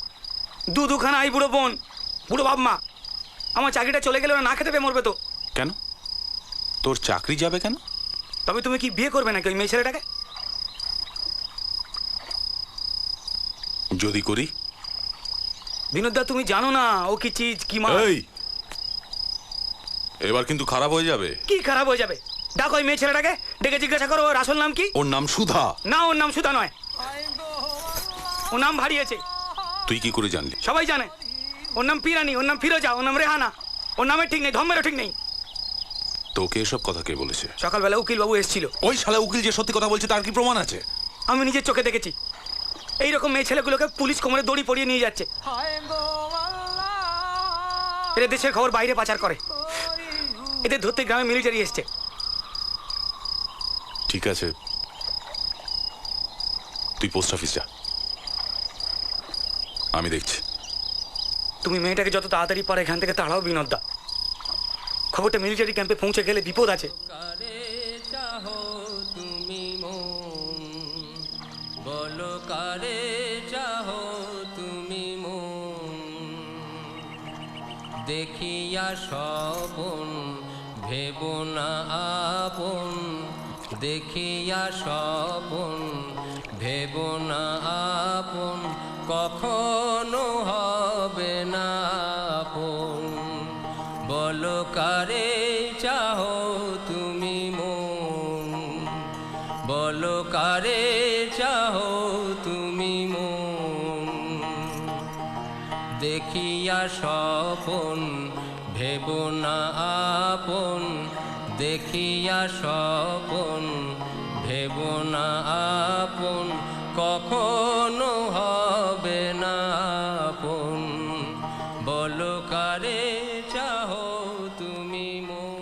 দুখানা এই বুড়ো বোন, বুড়ো বাপ মা। আমার চাকরিটা চলে গেলে ওরা না খেতে পেয়ে মরবে তো। কেন? তোর চাকরি যাবে কেন? তবে তুমি কি বিয়ে করবে নাকি ওই মেয়ে ছেলেটাকে? যদি করি? বিনোদদা, তুমি জানো না ও কি চিজ, কি মা। এই, এবার কিন্তু খারাপ হয়ে যাবে। কি খারাপ হয়ে যাবে? ডাকো ওই মেয়ে ছেলেটাকে, ডেকে জিজ্ঞাসা করো ওর আসল নাম কি। ওর নাম সুধা। না, ওর নাম সুধা নয়। ও নাম ভারিয়েছে। তুই কি করে জানলি? সবাই জানে ওর নাম পিরানি, ওর নাম ফিরোজা, ওর নাম রেহানা। ওর নামের ঠিক নেই, ধর্মেরও ঠিক নেই। তোকে এসব কথা কে বলেছে? সকালবেলা উকিল বাবু এসেছিল। ওই শালা উকিল যে সত্যি কথা বলছে তার কি প্রমাণ আছে? আমি নিজের চোখে দেখেছি। এইরকম মেয়ে ছেলেগুলোকে পুলিশ কোমরে দড়ি পরিয়ে নিয়ে যাচ্ছে। এরা দেশের খবর বাইরে পাচার করে। এদের ধরতে গ্রামে মিলিটারি এসছে। ঠিক আছে, তুই পোস্ট অফিস যা, আমি দেখছি। তুমি মেয়েটাকে যত তাড়াতাড়ি পারে এখান থেকে তাড়াও বিনোদদা। খবরটা মিলিটারি ক্যাম্পে পৌঁছে গেলে বিপদ আছে। তুমি মন বলো কারে চাহো তুমি মন, দেখিয়া স্বপন ভেব না আপন, দেখিয়া স্বপন ভেব না আপন, কখনো হবে না আপন। বলো কারে চাহো তুমি মন, বলো কারে চাহো তুমি মন, দেখিয়া স্বপন ভেব না আপন, দেখিয়া স্বপন ভেব না আপন, কখনো হবে না আপন। বলো কারে চাহো তুমি মন।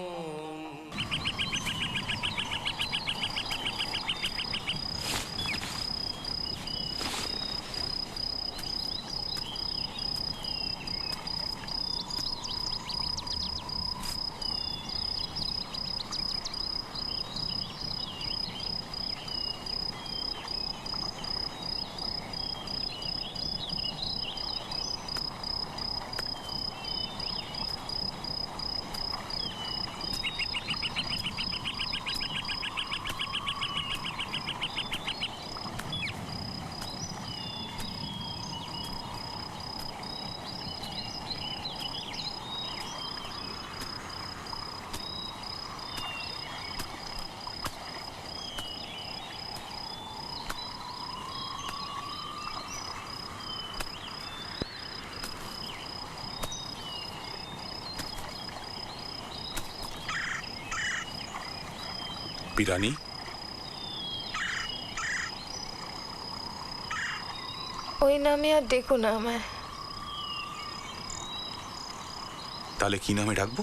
পিরানি, ওই নামে আর দেখো না আমায়। তাহলে কি নামে ডাকবো?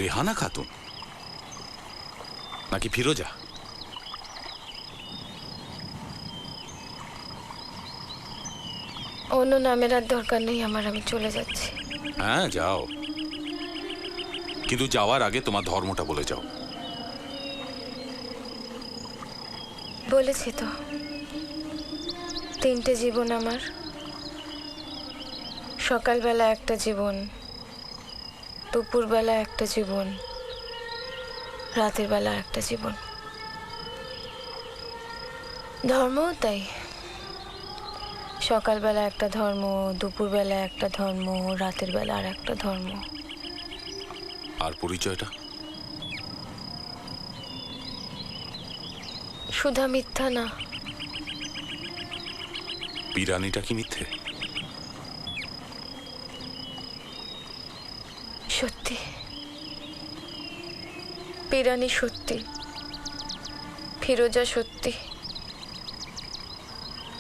রেহানা খাতুন নাকি ফিরোজা? অন্য নামের আর দরকার নেই আমার, আমি চলে যাচ্ছি। হ্যাঁ যাও, কিন্তু যাওয়ার আগে তোমার ধর্মটা বলে যাও। বলেছি তো, 3টে জীবন আমার। সকালবেলা একটা জীবন, দুপুরবেলা একটা জীবন, রাতের বেলা একটা জীবন। ধর্মও তাই, সকালবেলা একটা ধর্ম, দুপুরবেলা একটা ধর্ম, রাতের বেলা আর একটা ধর্ম। আর পরিচয়টা? সুধা মিথ্যা না। পিরানিটা কি মিথ্যে? সত্যি, পিরানি সত্যি, ফিরোজা সত্যি,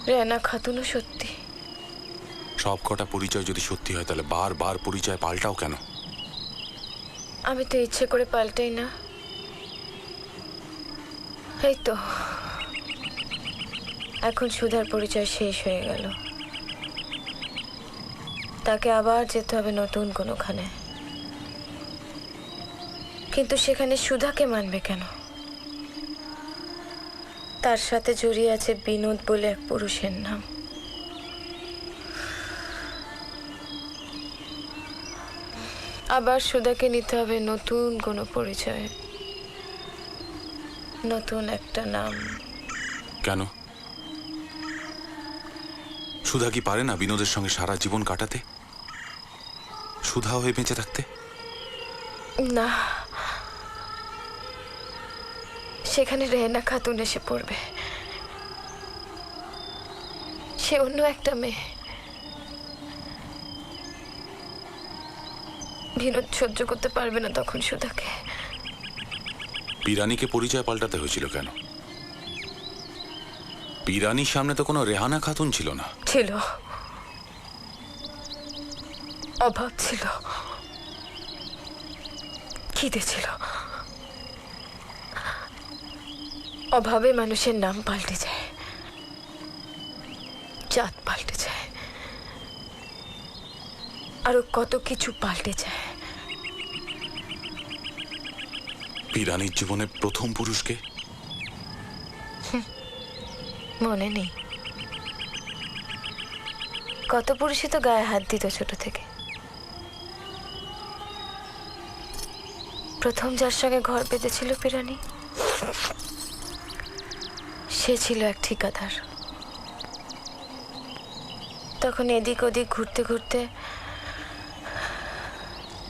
রেহানা খাতুনও সত্যি। সব কটা পরিচয় যদি সত্যি হয় তাহলে বারবার পরিচয় পাল্টাও কেন? আমি তো ইচ্ছে করে পাল্টাই না। এই তো এখন সুধার পরিচয় শেষ হয়ে গেল, তাকে আবার যেতে হবে নতুন কোনোখানে। কিন্তু সেখানে সুধাকে মানবে কেন? তার সাথে জড়িয়ে আছে বিনোদ বলে এক পুরুষের নাম। আবার সুধাকে নিতে হবে নতুন কোনো পরিচয়, নতুন একটা নাম। কেন? সুধা কি পারে না বিনোদের সঙ্গে সারা জীবন কাটাতে, সুধা হয়ে বেঁচে থাকতে? না, সেখানে রেহানা খাতুন এসে পড়বে। সে অন্য একটা মেয়ে। বিনোদ সহ্য করতে পারবে না তখন সুধাকে। পিরানিকে পরিচয় পাল্টাতে হয়েছিল কেন? পিরানির সামনে তো কোনো রেহানা খাতুন ছিল না। ছিল, অভাব ছিল, খিদে ছিল। অভাবে মানুষের নাম পাল্টে যায়, জাত পাল্টে যায়, আরো কত কিছু পাল্টে যায়। পিরানির জীবনে প্রথম পুরুষকে মনে নেই? কত পুরুষই তো গায়ে হাত দিত ছোট থেকে। প্রথম যার সঙ্গে ঘর পেতেছিল পিরানি, সে ছিল এক ঠিকাদার। তখন এদিক ওদিক ঘুরতে ঘুরতে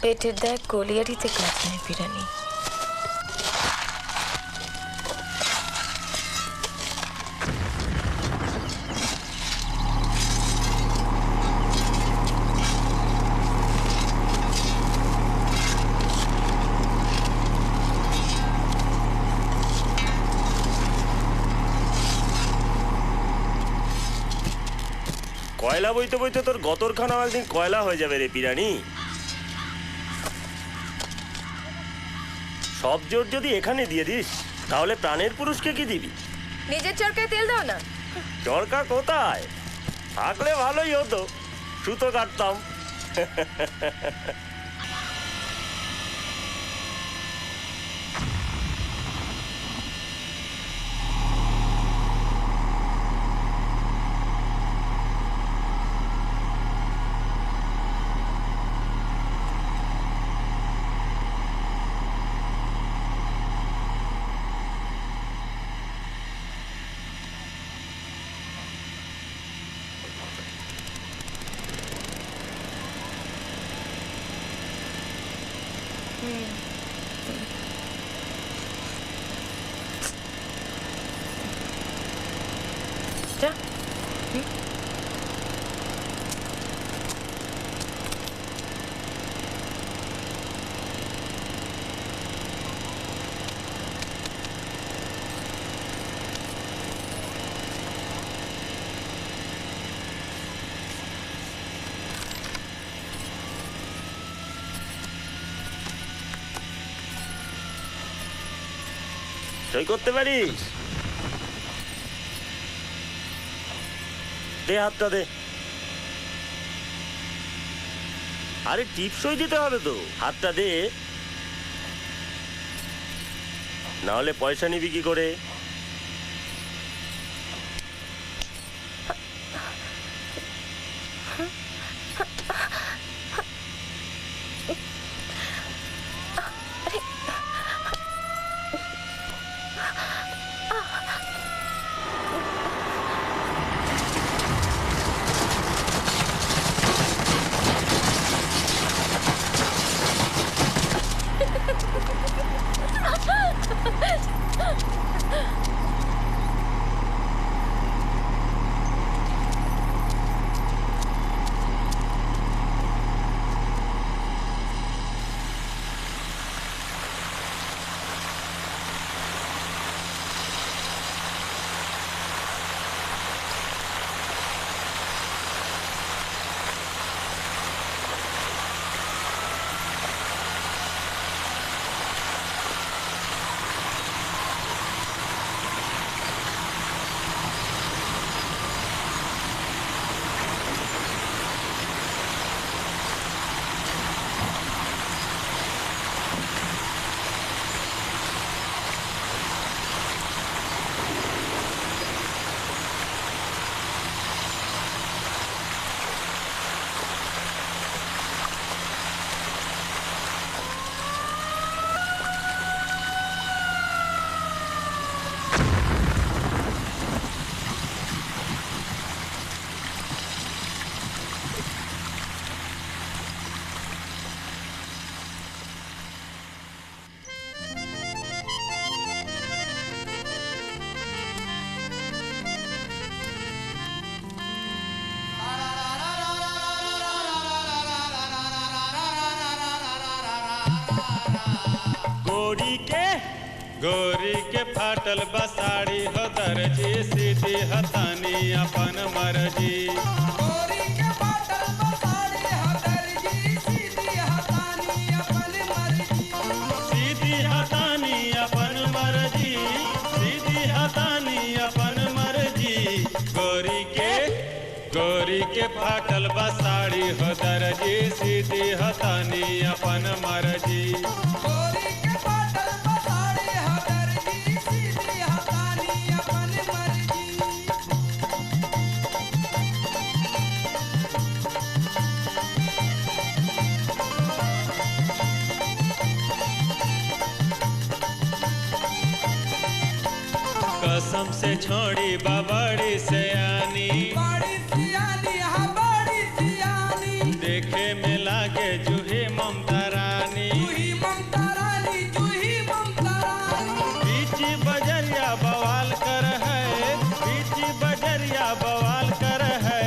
পেটের দায় কলিয়ারিতে কাজ নেয় পিরানি। কয়লা বইতে বইতে তোর গতরখানাও একদিন কয়লা হয়ে যাবে রে পিরানি। সব জোর যদি এখানে দিয়ে দিস তাহলে প্রাণের পুরুষকে কি দিবি? নিজের চরকায় তেল দাও না। চরকা কোথায়? থাকলে ভালোই হতো, সুতো কাটতাম। যা। সই করতে পারিস? দে হাতটা দে। আরে টিপসই দিতে হবে তো, হাতটা দে, না হলে পয়সা নিবি কি করে? गोरी के फाटल बसाड़ी हो दर्जी सीधी हतानी अपन मर्जी गोरी के फाटल बसाड़ी हो दर्जी सीधी हतानी अपन मर्जी सीधी हतानी अपन मर्जी सीधी हतानी अपन मर्जी गोरी के फाटल बसाड़ी हो दर्जी सीधी हतानी अपन मर्जी गोरी के फाटल बसाड़ी हो दर्जी सीधी हतानी अपन मर्जी कसम से छोड़ी बाबड़ी से आनी बड़ी सियानी हा बड़ी सियानी देखे में लागे जूही ममता रानी जूही ममता रानी जूही ममता रानी बीची बजरिया बवाल कर है बीची बजरिया बवाल कर है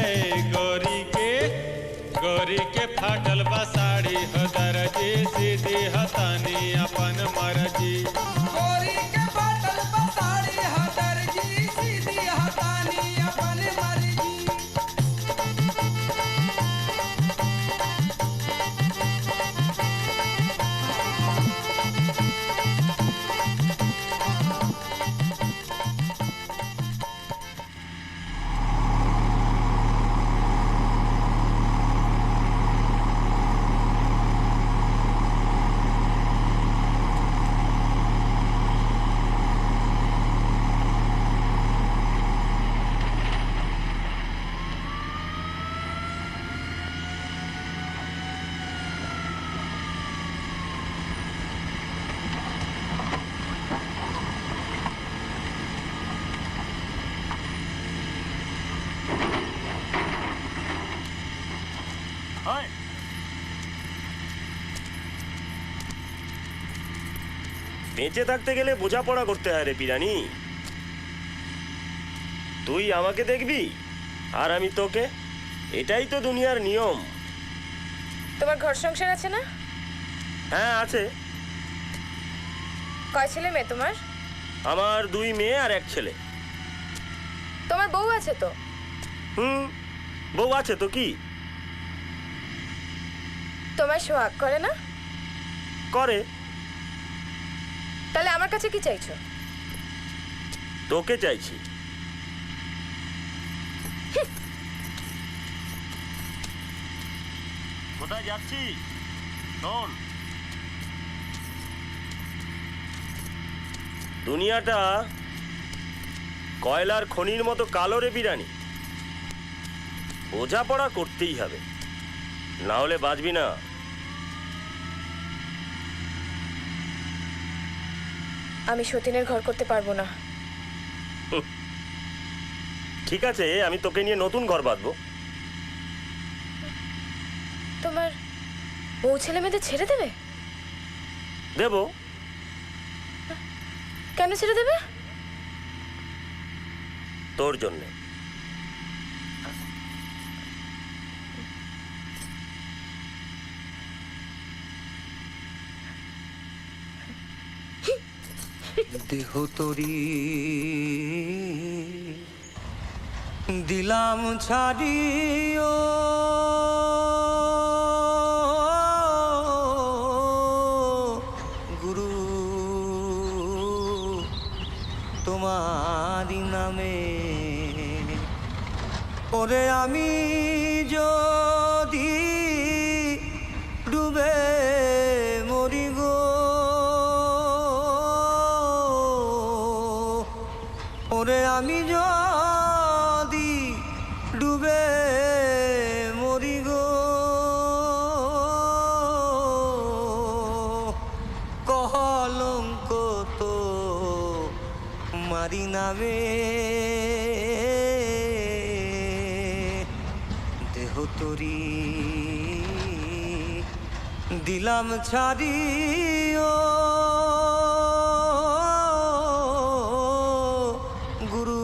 गोरी के फाटल बसाड़ी हो दर्जी सीधी हतानी अपन मर्जी गोरी के फाटल बसाड़ी हो दर्जी सीधी हतानी अपन मर्जी বেঁচে থাকতে গেলে বোঝাপড়া করতে হয় রে পিরানি তুই আমাকে দেখবি আর আমি তোকে এটাই তো দুনিয়ার নিয়ম তোমার ঘর সংসার আছে না? হ্যাঁ আছে কয় ছেলে মেয়ে তোমার? আমার 2 মেয়ে আর 1 ছেলে তোমার বউ আছে তো? বউ আছে তো কি তোমার সোহাগ করে না? করে তাহলে আমার কাছে কি চাইছো? তোকে চাইছি কোথায় যাচ্ছি শোন দুনিয়াটা কয়লার খনির মতো কালো রে বিরানি বোঝাপড়া করতেই হবে না হলে বাঁচবি না আমি সতীনের ঘর করতে পারবো না। ঠিক আছে আমি তোকে নিয়ে নতুন ঘর বাঁধবো তোমার বউ ছেলে মেয়েদের ছেড়ে দেবে? দেবো কেন ছেড়ে দেবে? তোর জন্যে দেহ তরি দিলাম ছাড়িও গুরু তোমারি নামে ওরে আমি যদি ডুবে মরি গো ওরে আমি যদি ডুবে মরি গো কলঙ্ক তো মারি নামে দেহ তরি দিলাম ছাড়িও গুরু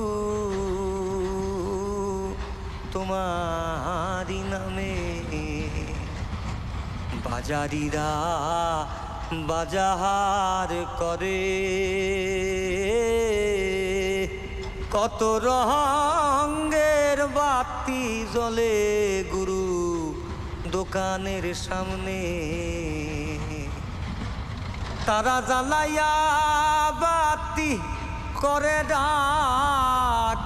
তোমারি নামে বাজারিরা বাজাহার করে কত রঙের বাতি জ্বলে গুরু দোকানের সামনে তারা জ্বালাইয়া বাতি করে ডাকাতিও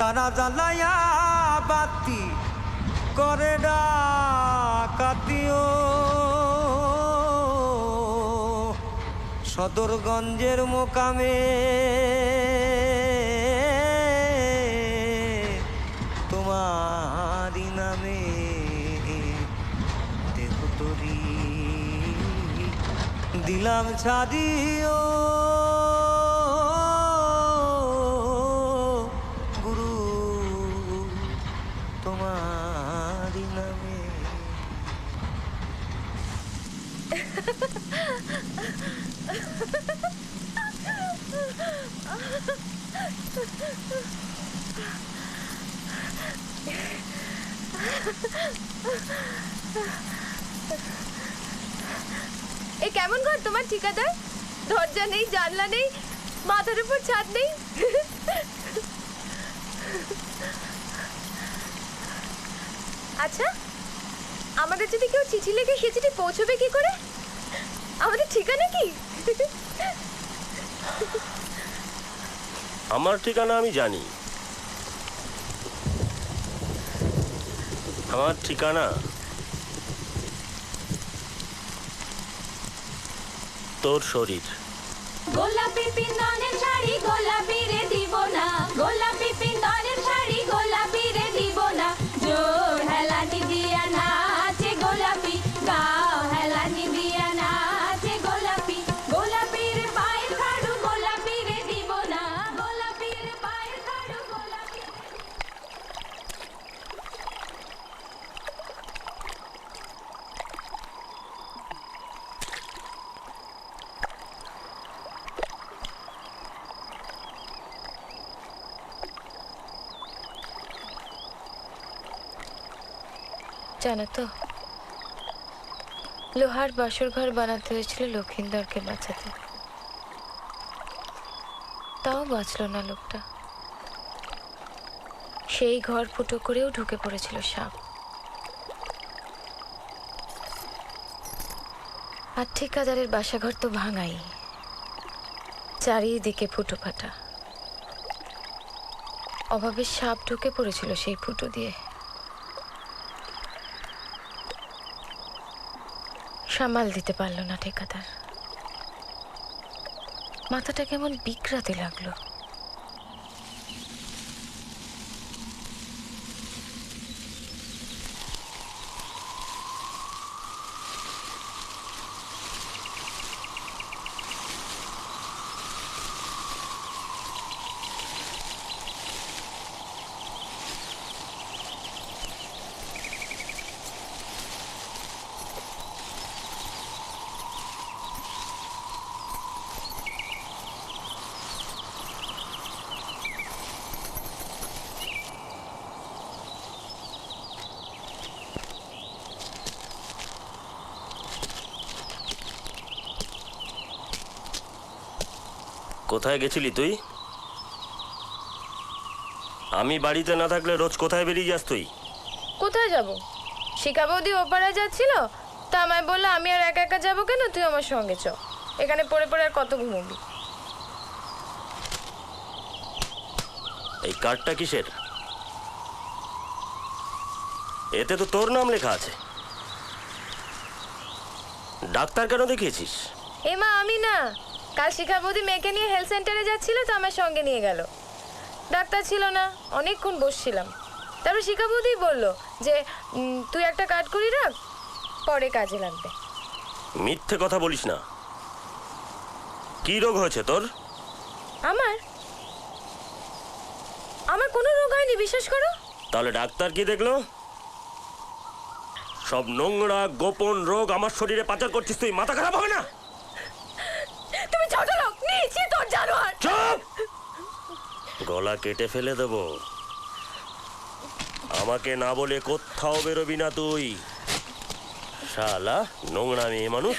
তারা জ্বালাইয়া বাতি করে ডাকাতিও সদরগঞ্জের মোকামে তোমারই নামে দেহ তরি দিলাম ছাড়িও গুরু তোমারই নামে এ কেমন ঘর তোমার ঠিকাদার? দরজা নেই, জানলা নেই, মাথার উপর ছাদ নেই। আচ্ছা, আমাদের যদি কেউ চিঠি লেখে সে চিঠি পৌঁছবে কি করে? আমাদের ঠিকানা কি? আমার ঠিকানা আমি জানি। আমার ঠিকানা তোর শরীর। গোলাপি পিন্দনের শাড়ি গোলাপি রে দিব না, গোলাপি পিন্দনের শাড়ি গোলাপি রে দিব না। জোর হেলানি দিয়া নাচে গোলাপি, গাও হেলানি দিয়া নাচে গোলাপি। গোলাপির পায়ের খাড়ু গোলাপি রে দিব না, গোলাপির পায়ের খাড়ু গোলাপি। জানো তো, লোহার বাসর ঘর বানাতে হয়েছিল লক্ষিন্দরকে বাঁচাতে, তাও বাঁচলো না লোকটা। সেই ঘর ফুটো করেও ঢুকে পড়েছিল সাপ। আর ঠিকাদারের বাসাঘর তো ভাঙাই, চারিদিকে ফুটো ফাটা। অভাবে সাপ ঢুকে পড়েছিল সেই ফুটো দিয়ে। সামাল দিতে পারলো না ঠিকাদার, মাথাটা কেমন বিকরাতে লাগলো। কোথায় গেছিলি তুই? আমি বাড়িতে না থাকলে রোজ কোথায় বেরিয়ে যাস তুই? কোথায় যাব? শিখা বৌদি ওপাড়ায় যাচ্ছিল, তা আমায় বললো আমি আর একা একা যাবো কেন, তুই আমার সঙ্গে চ, এখানে পড়ে পড়ে আর কত ঘুমবি। এই কার্ডটা কিসের? এতে তো তোর নাম লেখা আছে। ডাক্তার কেন দেখিয়েছিস? এমা আমি না, কাল শিখা বৌদি মেয়েকে নিয়ে হেলথ সেন্টারে যাচ্ছিল, তো আমার সঙ্গে নিয়ে গেল। ডাক্তার ছিল না, অনেকক্ষণ বসছিলাম। তারপর শিখা বৌদি বললো যে তুই একটা কার্ড করি রাখ, পরে কাজে লাগবে। মিথ্যে কথা বলিস না। কি রোগ হয়েছে তোর? আমার আমার কোনো রোগ হয়নি, বিশ্বাস করো। তাহলে ডাক্তার কি দেখলো? সব নোংরা গোপন রোগ আমার শরীরে পাচার করছিস তুই। মাথা খারাপ হবে না? তুমি ছোট লোক, নিচে তোর জানোয়ার। চুপ! গলা কেটে ফেলে দেবো। আমাকে না বলে কোথাও বেরোবি না তুই, শালা নোংরা মেয়ে মানুষ।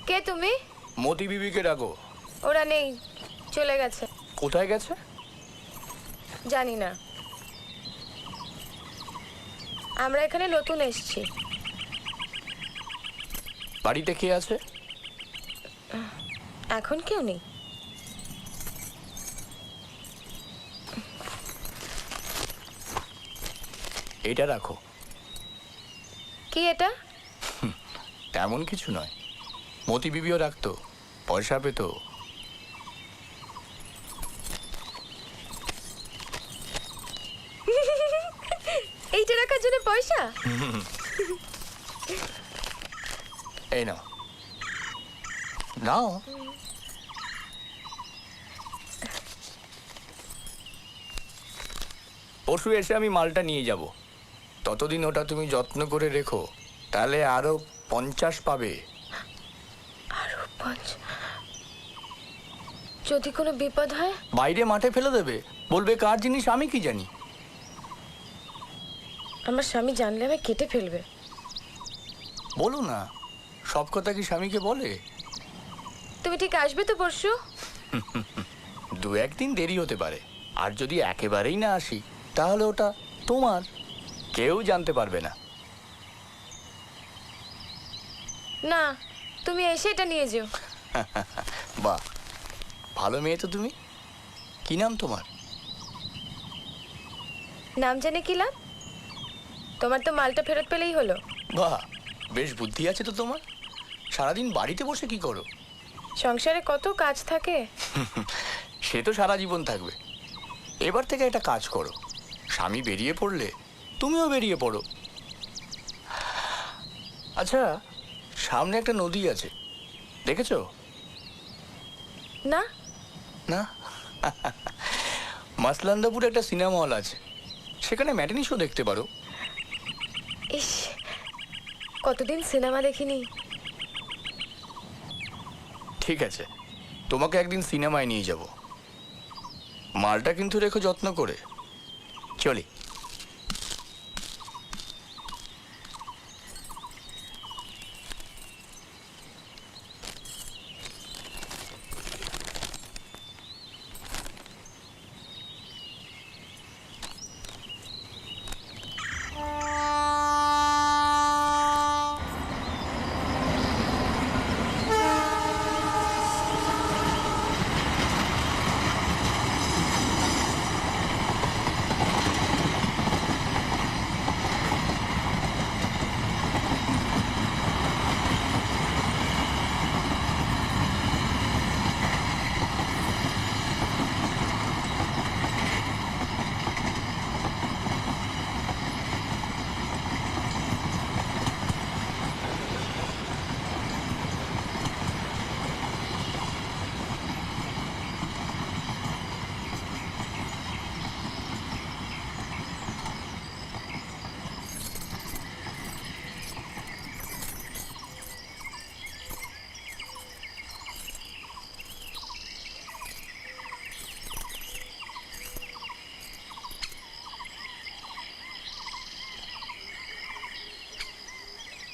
কে তুমি? মতি বিবিকে ডাকো। ওরা নেই, চলে গেছে। কোথায় গেছে জানি না, আমরা এখানে নতুন এসেছি। বাড়িতে কে আছে? এখন কেউ নেই। এটা রাখো। কি এটা? তেমন কিছু নয়, মতি বিবিও রাখতো, পয়সা পেতো। এইটা রাখার জন্য পয়সা? এই নাও নাও। পরশু এসে আমি মালটা নিয়ে যাব, ততদিন ওটা তুমি যত্ন করে রেখো, তাহলে আরো 50 পাবে। আরো 5? যদি কোনো বিপদ হয়? বাইরে মাঠে ফেলে দেবে, বলবে কার জিনিস আমি কি জানি। আমার স্বামী জানলে আমায় কেটে ফেলবে। বলো না, সব কথা কি স্বামীকে বলে? তুমি ঠিক আসবে তো পরশু? 2-1 দিন দেরি হতে পারে, আর যদি একেবারেই না আসি তাহলে ওটা তোমার, কেউ জানতে পারবে না। না, তুমি এসে এটা নিয়ে যেও। বাহ, ভালো মেয়ে তো তুমি। কি নাম তোমার? নাম জেনে কি লাভ? তোমার তো মালটা ফেরত পেলেই হলো। বাহ, বেশ বুদ্ধি আছে তো তোমার। সারাদিন বাড়িতে বসে কি করো? সংসারে কত কাজ থাকে। সে তো সারা জীবন থাকবে। এবার থেকে একটা কাজ করো, স্বামী বেরিয়ে পড়লে তুমিও বেরিয়ে পড়ো। আচ্ছা, সামনে একটা নদী আছে, দেখেছো? না না? মাসলান্দাপুরে একটা সিনেমা হল আছে, সেখানে ম্যাটিনি শো দেখতে পারো। ইস, কতদিন সিনেমা দেখিনি। ঠিক আছে, তোমাকে একদিন সিনেমায় নিয়ে যাব। মালটা কিন্তু রেখো যত্ন করে। চলি।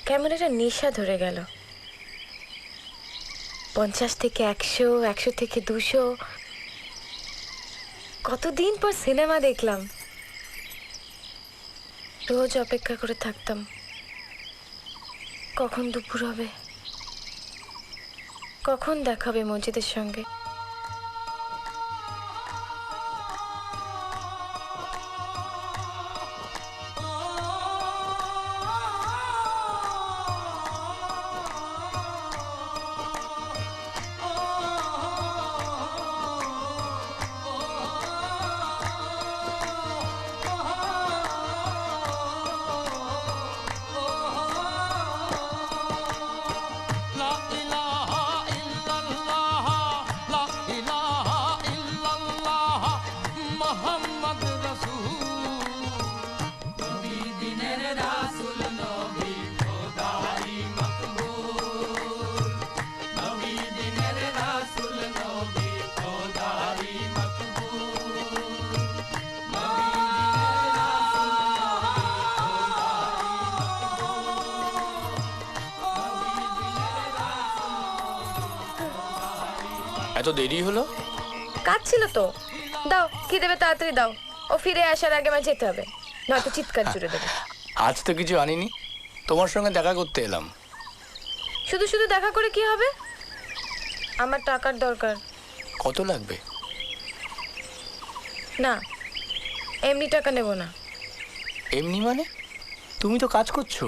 কেমন একটা নেশা ধরে গেল। 50 থেকে 100, 100 থেকে 200। কতদিন পর সিনেমা দেখলাম। রোজ অপেক্ষা করে থাকতাম, কখন দুপুর হবে, কখন দেখাবে মজিদের সঙ্গে? এত দেরি হলো? কাজ ছিল তো। দাও, কি দেবে তাড়াতাড়ি দাও। ও ফিরে আসার আগে আমার যেতে হবে, নয়তো চিৎকার জুড়ে দেবে। আজ তো কিছু আনিনি, তোমার সঙ্গে দেখা করতে এলাম। শুধু শুধু দেখা করে কি হবে? আমার টাকার দরকার। কত লাগবে? না, এমনি টাকা নেব না। এমনি মানে? তুমি তো কাজ করছো,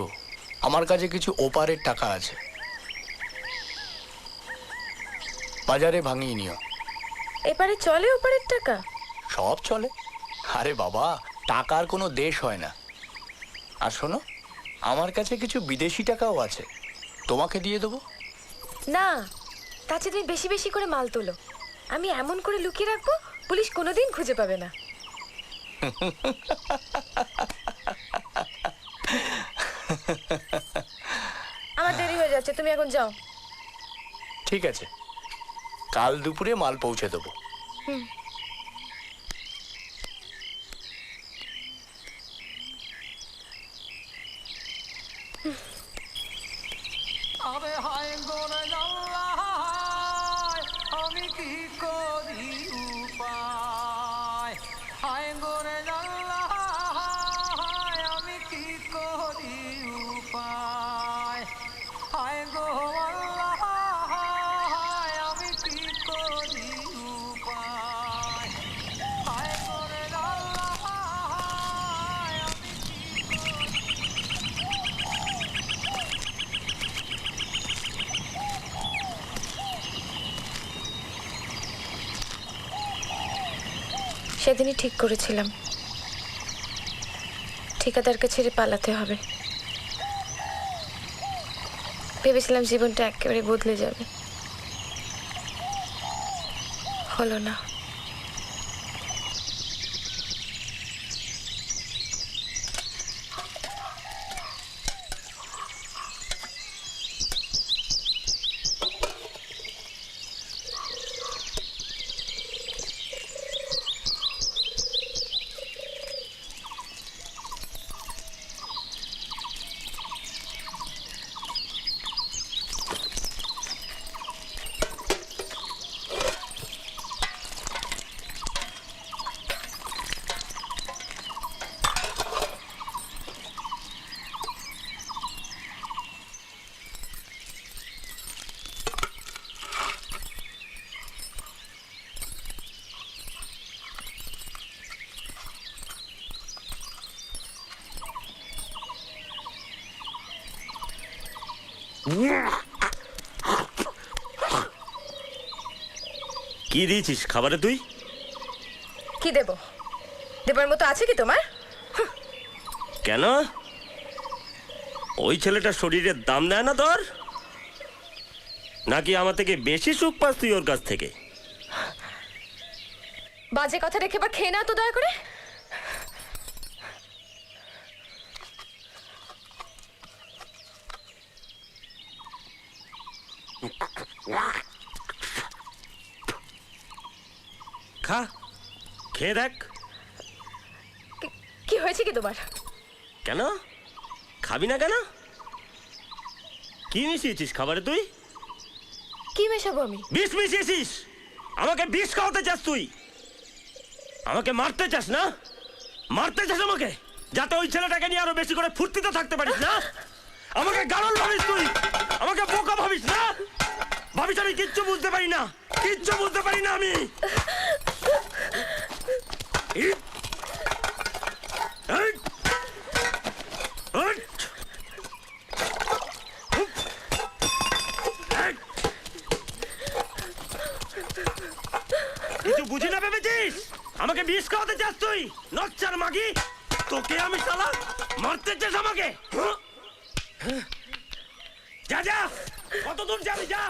আমার কাছে কিছু ওপারের টাকা আছে, বাজারে ভাঙিয়ে নিও। এপারে চলে ওপারের টাকা? সব চলে। আরে বাবা, টাকার কোনো দেশ হয় না। আর শোনো, আমার কাছে কিছু বিদেশি টাকাও আছে, তোমাকে দিয়ে দেবো। না, তার চেয়ে তুমি বেশি বেশি করে মাল তোলো। আমি এমন করে লুকিয়ে রাখবো, পুলিশ কোনোদিন খুঁজে পাবে না। আমার দেরি হয়ে যাচ্ছে, তুমি এখন যাও। ঠিক আছে, কাল দুপুরে মাল পৌঁছে দেবো। হুম। আরে হায় গোরে জাল্লাহায়, আমি কি করি উপায়? হায় গোরে জাল্লাহায়, আমি কি করি উপায়? হায় গো আল্লাহ, আমি কি করি উপায়? হায় গোরে জাল্লাহায়, আমি কি সেদিনই ঠিক করেছিলাম, ঠিকাদারকে ছেড়ে পালাতে হবে। ভেবেছিলাম জীবনটা একেবারে বদলে যাবে, হলো না। কি দিয়েছিস খাবারে তুই? কি দেব? দেবার মতো আছে কি তোমার? কেন, ওই ছেলেটার শরীরের দাম দেয় না তোর? নাকি আমার থেকে বেশি সুখ পাস তুই ওর কাছ থেকে? বাজে কথা রেখে বা খেয়ে নাও তো দয়া করে। খা, খেয়ে দেখ। কি হয়েছে কি তোমার? কেন খাবি না কেন? কি মিশিয়েছিস খাবারে তুই? কি মেশাবো আমি? বিষ মিশিয়েছিস। আমাকে বিষ খাওয়াতে চাস তুই? আমাকে মারতে চাস না? মারতে চাস আমাকে, যাতে ওই ছেলেটাকে নিয়ে আরো বেশি করে ফুর্তিতে থাকতে পারিস না? আমাকে গাড়ল ভাবিস তুই? আমাকে বোকা ভাবিস না? ভাবিস আমি কিচ্ছু বুঝতে পারি না, কিচ্ছু বুঝতে পারি না আমি। এই, এই, এই, এই। কিছু বুঝি না ভেবেছিস আমাকে বিষ খাওয়াতে চাস তুই? নচ্চার মাগি, তোকে আমি শালা মারতে চাস আমাকে? যা যা, কত দূর যাবি যা।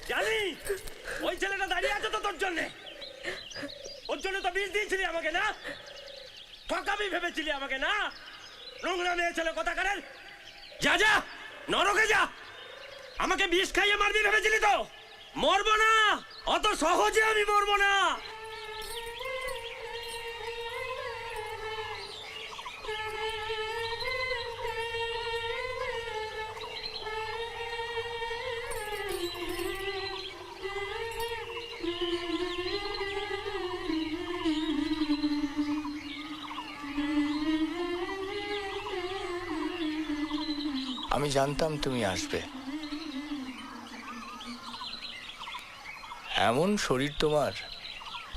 জানি ওই ছেলেটা দাঁড়িয়ে আছে তো তোর জন্যে, ওর জন্য তো বিষ দিয়েছিলি আমাকে না? ঠকাবি ভেবেছিলি আমাকে না? নোংরা মেয়ে ছেলে কথা কারেন। যা যা, নরকে যা। আমাকে বিষ খাইয়ে মারবি ভেবেছিলি তো? মরবো না, অত সহজে আমি মরবো না। আমি জানতাম তুমি আসবে। এমন শরীর তোমার,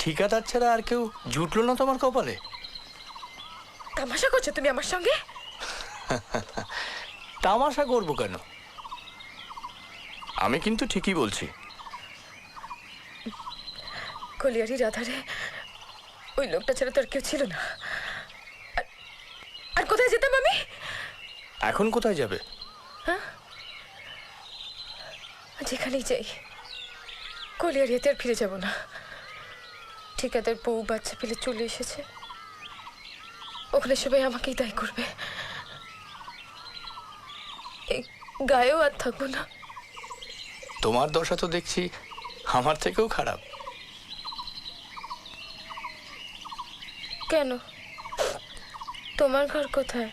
ঠিকাদার ছাড়া আর কেউ জুটলো না তোমার কপালে। তামাশা করছো তুমি আমার সঙ্গে? তামাশা করবো কেন? আমি কিন্তু ঠিকই বলছি। কলিয়ারির আধারে ওই লোকটা ছাড়া তোর কেউ ছিল না। আর কোথায় যেতাম আমি? এখন কোথায় যাবে? হ্যাঁ, যেখানেই যাই কলিয়ারিয়াতে আর ফিরে যাব না। ঠিকাদার বউ বাচ্চা পেলে চলে এসেছে, ওখানে সবাই আমাকেই দায়ী করবে। এই গায়েও আর থাকবো না। তোমার দশা তো দেখছি আমার থেকেও খারাপ। কেন? তোমার ঘর কোথায়?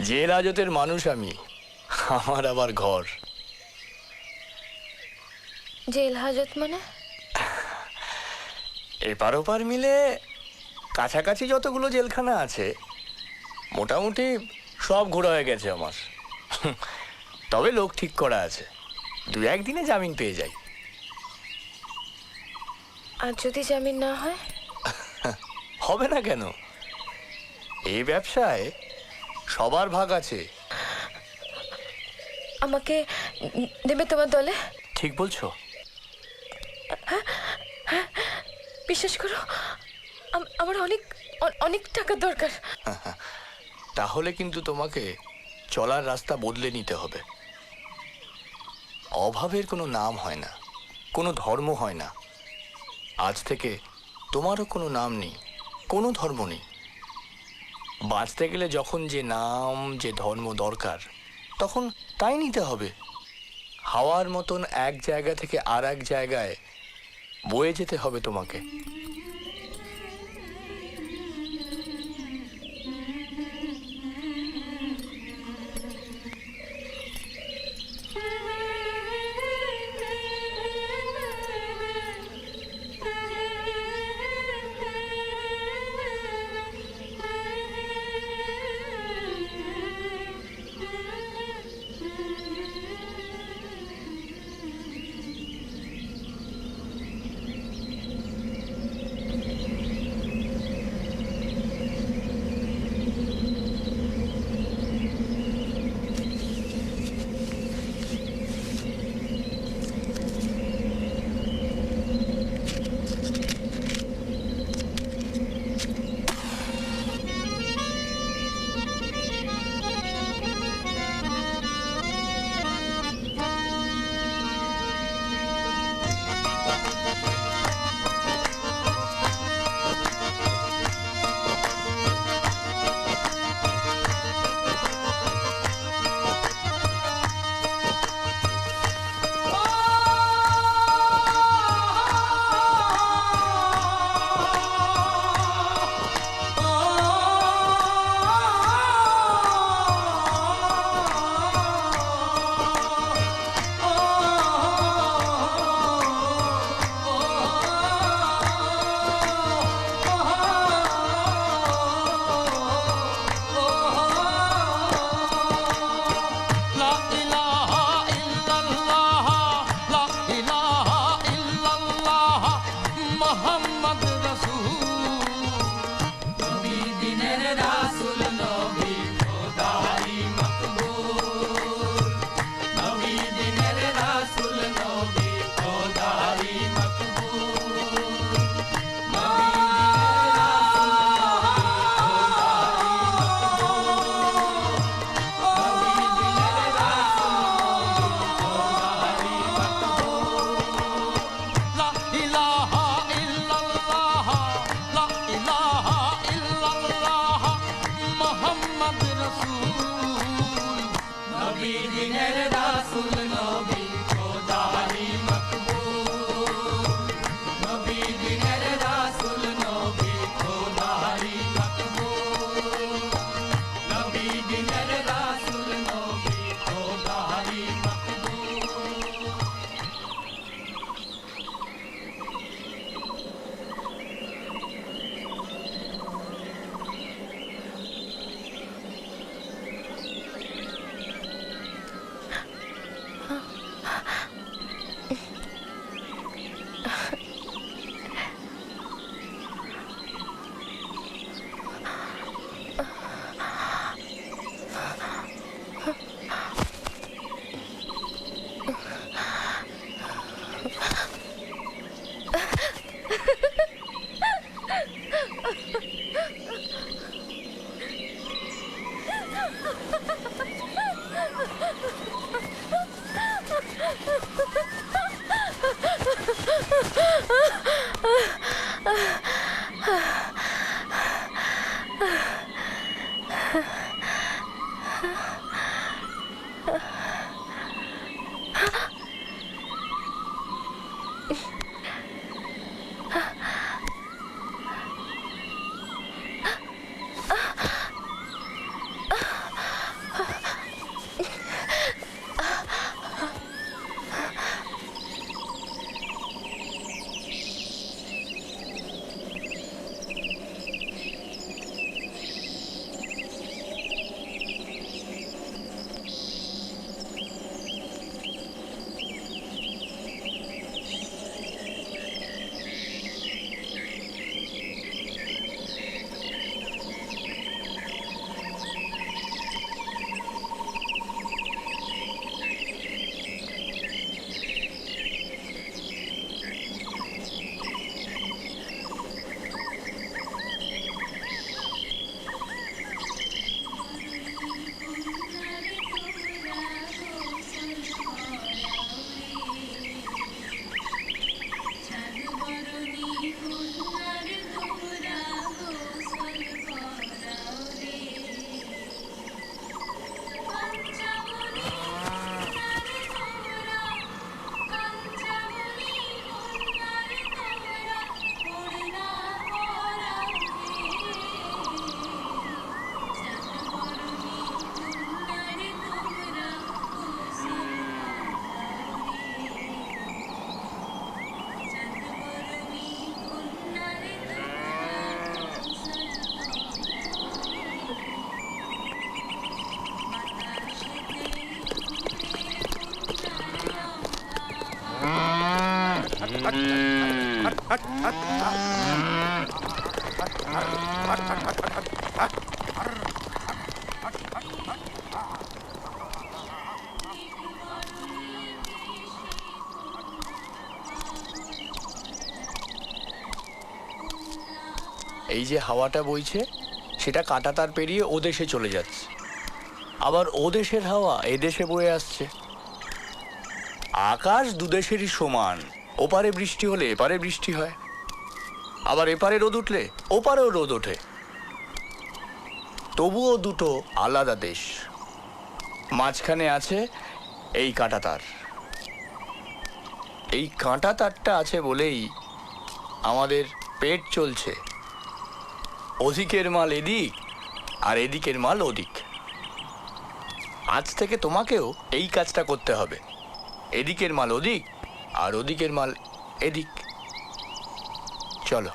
যে রাজতের মানুষ আমি, আমার আবার ঘর। জেল হাজত মানে? এপার ওপার মিলে কাছাকাছি যতগুলো জেলখানা আছে মোটামুটি সব ঘোরা হয়ে গেছে আমার। তবে লোক ঠিক করা আছে, 2-1 দিনে জামিন পেয়ে যাই। আর যদি জামিন না হয়? হবে না কেন? এই ব্যবসায় সবার ভাগ আছে। আমাকে নেবে তোমার দলে? ঠিক বলছো। বিশ্বাস করো, আমার অনেক অনেক টাকার দরকার। তাহলে কিন্তু তোমাকে চলার রাস্তা বদলে নিতে হবে। অভাবের কোনো নাম হয় না, কোনো ধর্ম হয় না। আজ থেকে তোমারও কোনো নাম নেই, কোনো ধর্ম নেই। বাঁচতে গেলে যখন যে নাম যে ধর্ম দরকার তখন তাই নিতে হবে। হাওয়ার মতন এক জায়গা থেকে আর এক জায়গায় বয়ে যেতে হবে তোমাকে। নবী দিনের রাসূল নবী খোদারি মকবুল নবী দিনের রাসূল নবী খোদারি মকবুল নবী দিনের রাসূল নবী খোদারি মকবুল এই যে হাওয়াটা বইছে সেটা কাঁটাতার পেরিয়ে ও দেশে চলে যাচ্ছে, আবার ও দেশের হাওয়া এ দেশে বয়ে আসছে। আকাশ দুদেশেরই সমান, ওপারে বৃষ্টি হলে এপারে বৃষ্টি হয়, আবার এপারে রোদ উঠলে ওপারেও রোদ ওঠে। তবুও দুটো আলাদা দেশ, মাঝখানে আছে এই কাঁটাতার। এই কাঁটাতারটা আছে বলেই আমাদের পেট চলছে। ওদিকের মাল এদিক আর এদিকের মাল ওদিক। আজ থেকে তোমাকেও এই কাজটা করতে হবে, এদিকের মাল ওদিক আর ওদিকের মাল এদিক। চলো।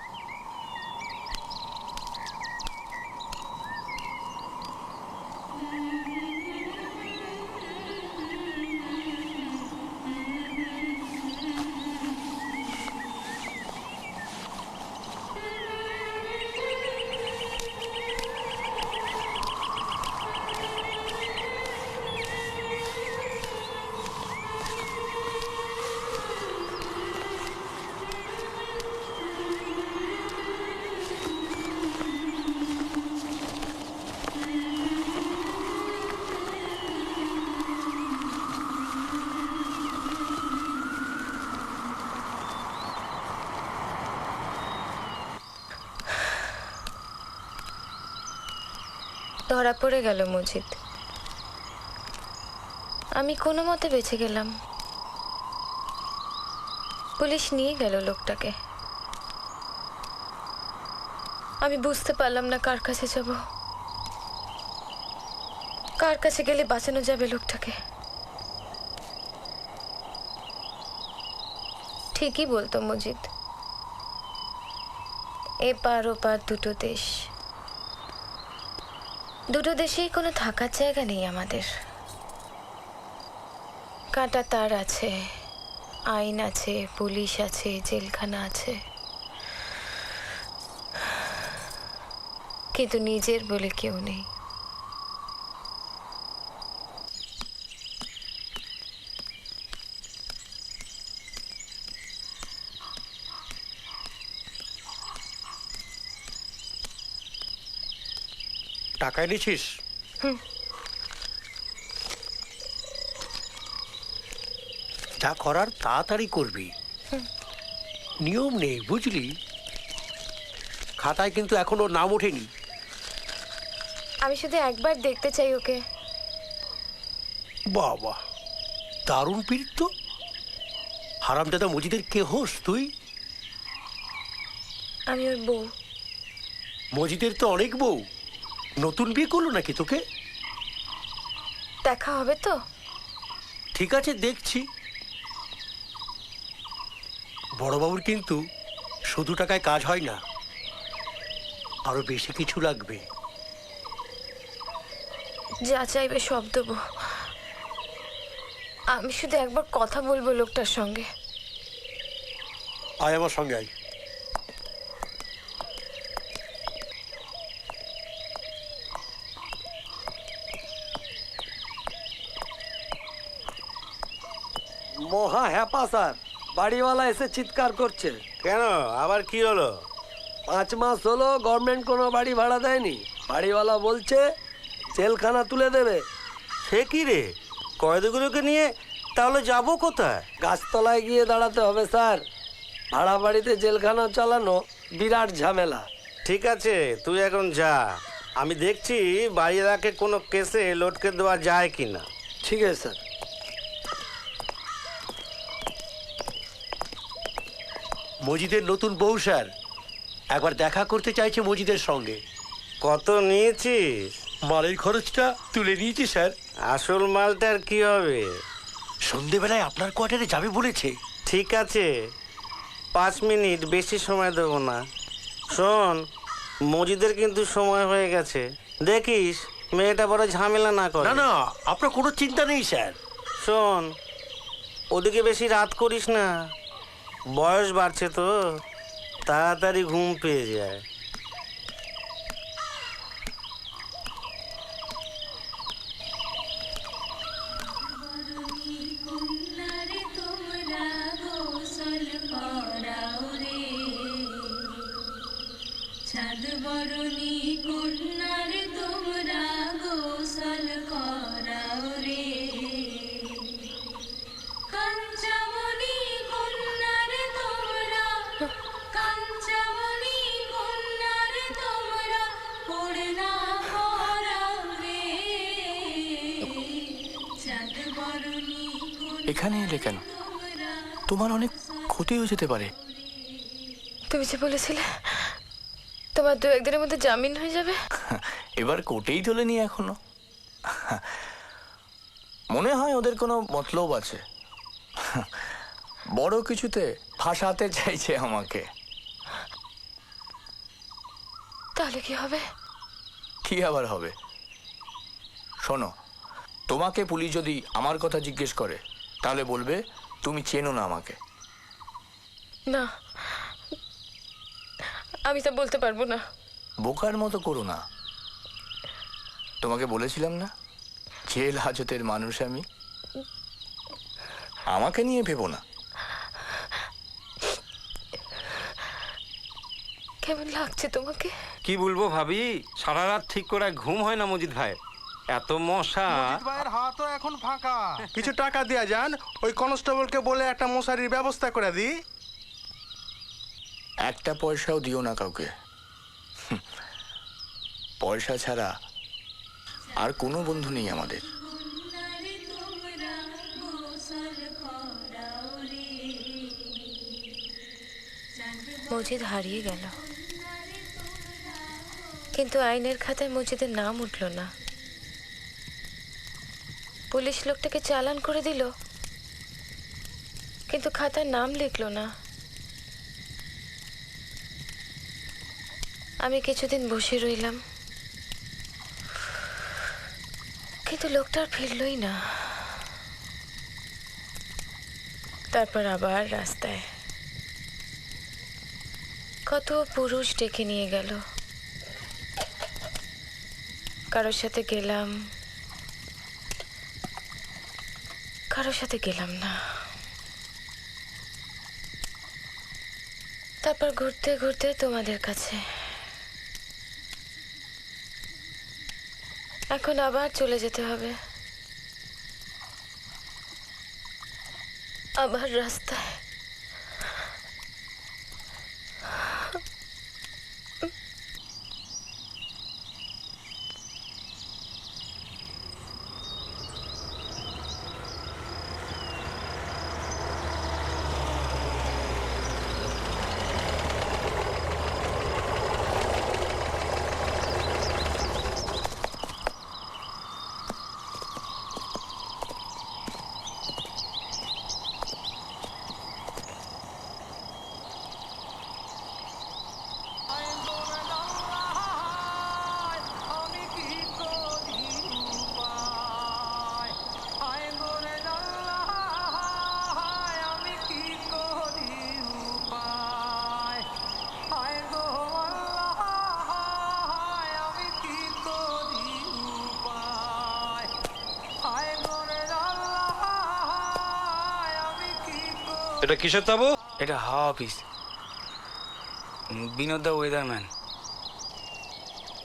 ধরা পড়ে গেল মজিদ। আমি কোনো মতে বেঁচে গেলাম। পুলিশ নিয়ে গেল লোকটাকে। আমি বুঝতে পারলাম না কার কাছে যাব, কার কাছে গেলে বাঁচানো যাবে লোকটাকে। ঠিকই বলতো মজিদ, এপার ওপার দুটো দেশ, দুটো দেশেই কোনো থাকার জায়গা নেই আমাদের। কাঁটা তার আছে, আইন আছে, পুলিশ আছে, জেলখানা আছে, কিন্তু নিজের বলে কেউ নেই। টাকা এনেছিস? যা করার তাড়াতাড়ি করবি, নিয়ম নেই বুঝলি। খাতায় কিন্তু এখনো নাম ওঠেনি। আমি শুধু একবার দেখতে চাই ওকে। বাবা, দারুণ পীড়িত তো। হারামজাদা মজিদের কে হোস তুই? আমি ওর বউ। মজিদের তো অনেক বউ, নতুন বিয়ে করলো নাকি তোকে? দেখা হবে তো? ঠিক আছে, দেখছি। বড়বাবুর কিন্তু শুধু টাকায় কাজ হয় না, আরো বেশি কিছু লাগবে। যা চাইবে সব দেবো। আমি শুধু একবার কথা বলবো লোকটার সঙ্গে। আয় আমার সঙ্গে আয়। মহা হ্যাপা স্যার, বাড়িওয়ালা এসে চিৎকার করছে। কেন, আবার কি হলো? 5 মাস হলো গভর্নমেন্ট কোনো বাড়ি ভাড়া দেয়নি। বাড়িওয়ালা বলছে জেলখানা তুলে দেবে। সে কি রে, কয়েদিগুলোকে নিয়ে তাহলে যাব কোথায়? গাছতলায় গিয়ে দাঁড়াতে হবে স্যার। ভাড়া বাড়িতে জেলখানা চালানো বিরাট ঝামেলা। ঠিক আছে, তুই এখন যা, আমি দেখছি বাড়িওয়ালাকে কোনো কেসে লটকে দেওয়া যায় কিনা। ঠিক আছে স্যার। মজিদের নতুন বউ স্যার, একবার দেখা করতে চাইছে মজিদের সঙ্গে। কত নিয়েছিস? মালের খরচটা তুলে নিয়েছি স্যার। আসল মালটার কি হবে? সন্ধেবেলায় আপনার কোয়ার্টারে যাবে বলেছে। ঠিক আছে, 5 মিনিট, বেশি সময় দেবো না। শোন, মজিদের কিন্তু সময় হয়ে গেছে, দেখিস মেয়েটা বড় ঝামেলা না করে। না না, আপনার কোনো চিন্তা নেই স্যার। শোন, ওদিকে বেশি রাত করিস না, বয়স বাড়ছে তো, তাড়াতাড়ি ঘুম পেয়ে যায়। চাঁদ বরণী কন্যার তোমরা গোসল করাও রে, কাঞ্চামণি কন্যার তোমরা, কাঞ্চামণি কন্যার তোমরা পড়না করাও রে, চাঁদ বরণী। এখানে এলে কেন? তোমার অনেক ক্ষতি হয়ে যেতে পারে। তুমি যে বলেছিলে তোমার 2-1 দিনের মধ্যে জামিন হয়ে যাবে। এবার কোর্টেই তোলেনি এখনো। মনে হয় ওদের কোনো মতলব আছে, বড় কিছুতে ফাঁসাতে চাইছে আমাকে। তাহলে কি হবে? কি আবার হবে? শোনো, তোমাকে পুলিশ যদি আমার কথা জিজ্ঞেস করে তাহলে বলবে তুমি চেনো না আমাকে। না, আমি তা বলতে পারবো না। বোকার মতো করো না। তোমাকে বলেছিলাম না জেল হাজতের মানুষ আমি। আমাকে নিয়ে ভেবো না। কেমন লাগছে তোমাকে? কি বলবো ভাবি, সারা রাত ঠিক করে ঘুম হয় না মজিদ ভাই, এত মশা। ভাইয়ের হাতও এখন ফাঁকা। কিছু টাকা দেয়া যান, ওই কনস্টেবলকে বলে একটা মশারির ব্যবস্থা করে দিই। একটা পয়সাও দিও না কাউকে। পয়সা ছাড়া আর কোনো বন্ধু নেই আমাদের। মজিদ হারিয়ে গেল, কিন্তু আইনের খাতায় মজিদের নাম উঠল না। পুলিশ লোকটাকে চালান করে দিল, কিন্তু খাতায় নাম লিখলো না। আমি কিছুদিন বসে রইলাম, কিন্তু লোকটা আর ফিরলই না। তারপর আবার রাস্তায় কত পুরুষ ডেকে নিয়ে গেল, কারোর সাথে গেলাম, কারোর সাথে গেলাম না। তারপর ঘুরতে ঘুরতে তোমাদের কাছে, এখন আবার চলে যেতে হবে, আবার রাস্তায়। এটা কিসের তাবু? এটা হাওয়া অফিস। বিনোদ দা ওয়েদারম্যান,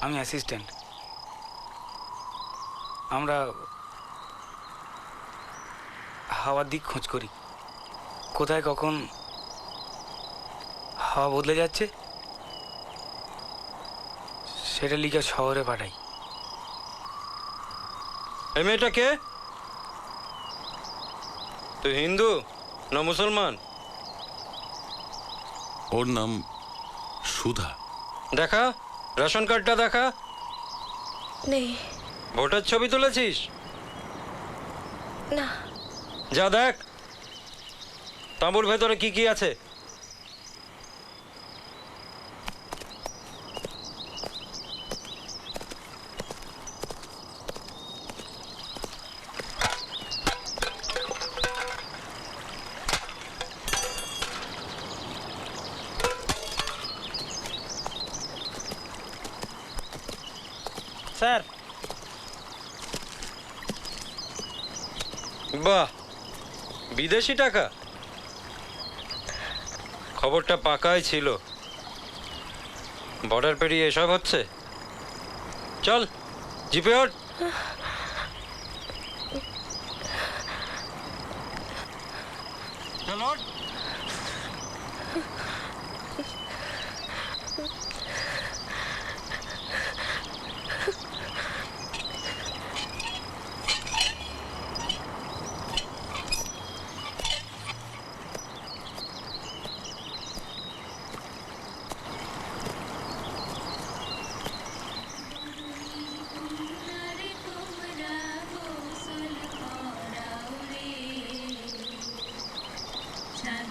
আমি অ্যাসিস্ট্যান্ট। আমরা হাওয়ার দিক খোঁজ করি, কোথায় কখন হাওয়া বদলে যাচ্ছে সেটা লিখে শহরে পাঠাই। এই মেয়েটা কে? তুই হিন্দু না মুসলমান? ওর নাম সুধা। দেখা, রেশন কার্ডটা দেখা। নেই। ভোটার ছবি তুলেছিস? না। যা দেখ তাঁবুর ভেতরে কি কি আছে। স্যার। বাহ, বিদেশি টাকা। খবরটা পাকাই ছিল, বর্ডার পেরিয়ে এসব হচ্ছে। চল জিপে ওঠ। চল ওঠ। ছাদ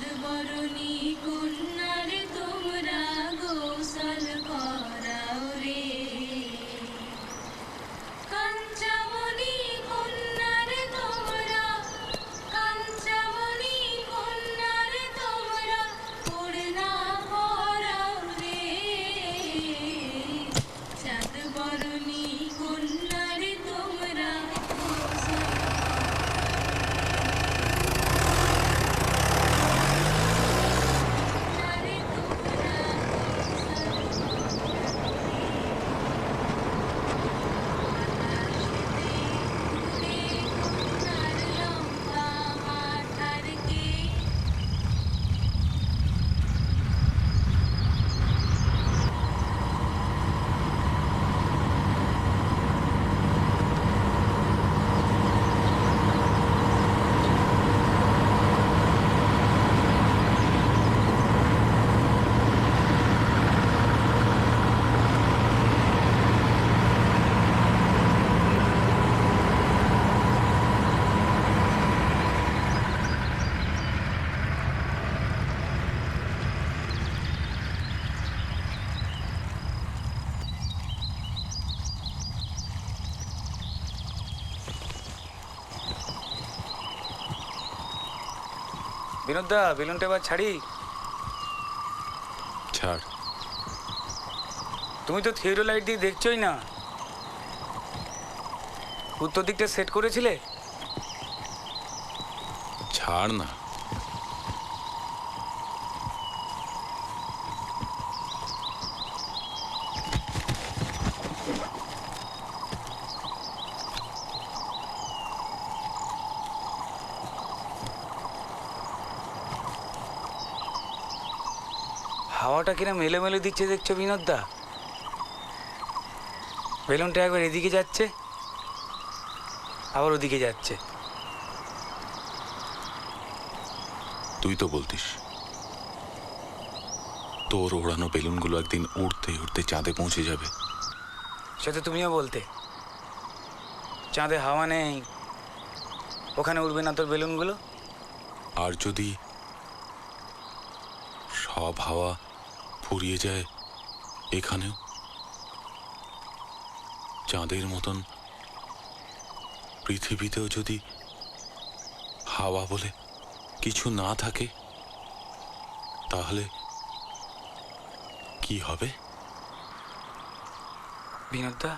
বিনোদদা বেলুনটা এবার ছাড়ি। ছাড়। তুমি তো থিওরিলাইট দিয়ে দেখছোই না, উত্তর দিকটা সেট করেছিলে। ছাড় না। হাওয়াটা কিনা মেলে মেলে দিচ্ছে দেখছো বিনোদদা? বেলুনটা একবার এদিকে যাচ্ছে, আবার ওদিকে যাচ্ছে। তুই তো বলতিস তোর ওড়ানো বেলুনগুলো একদিন উড়তে উড়তে চাঁদে পৌঁছে যাবে। সে তো তুমিও বলতে, চাঁদে হাওয়া নেই, ওখানে উড়বে না তোর বেলুনগুলো। আর যদি সব হাওয়া ফুরিয়ে যায় এখানেও, চাঁদের মতন পৃথিবীতেও যদি হাওয়া বলে কিছু না থাকে, তাহলে কি হবে বিনোদদা?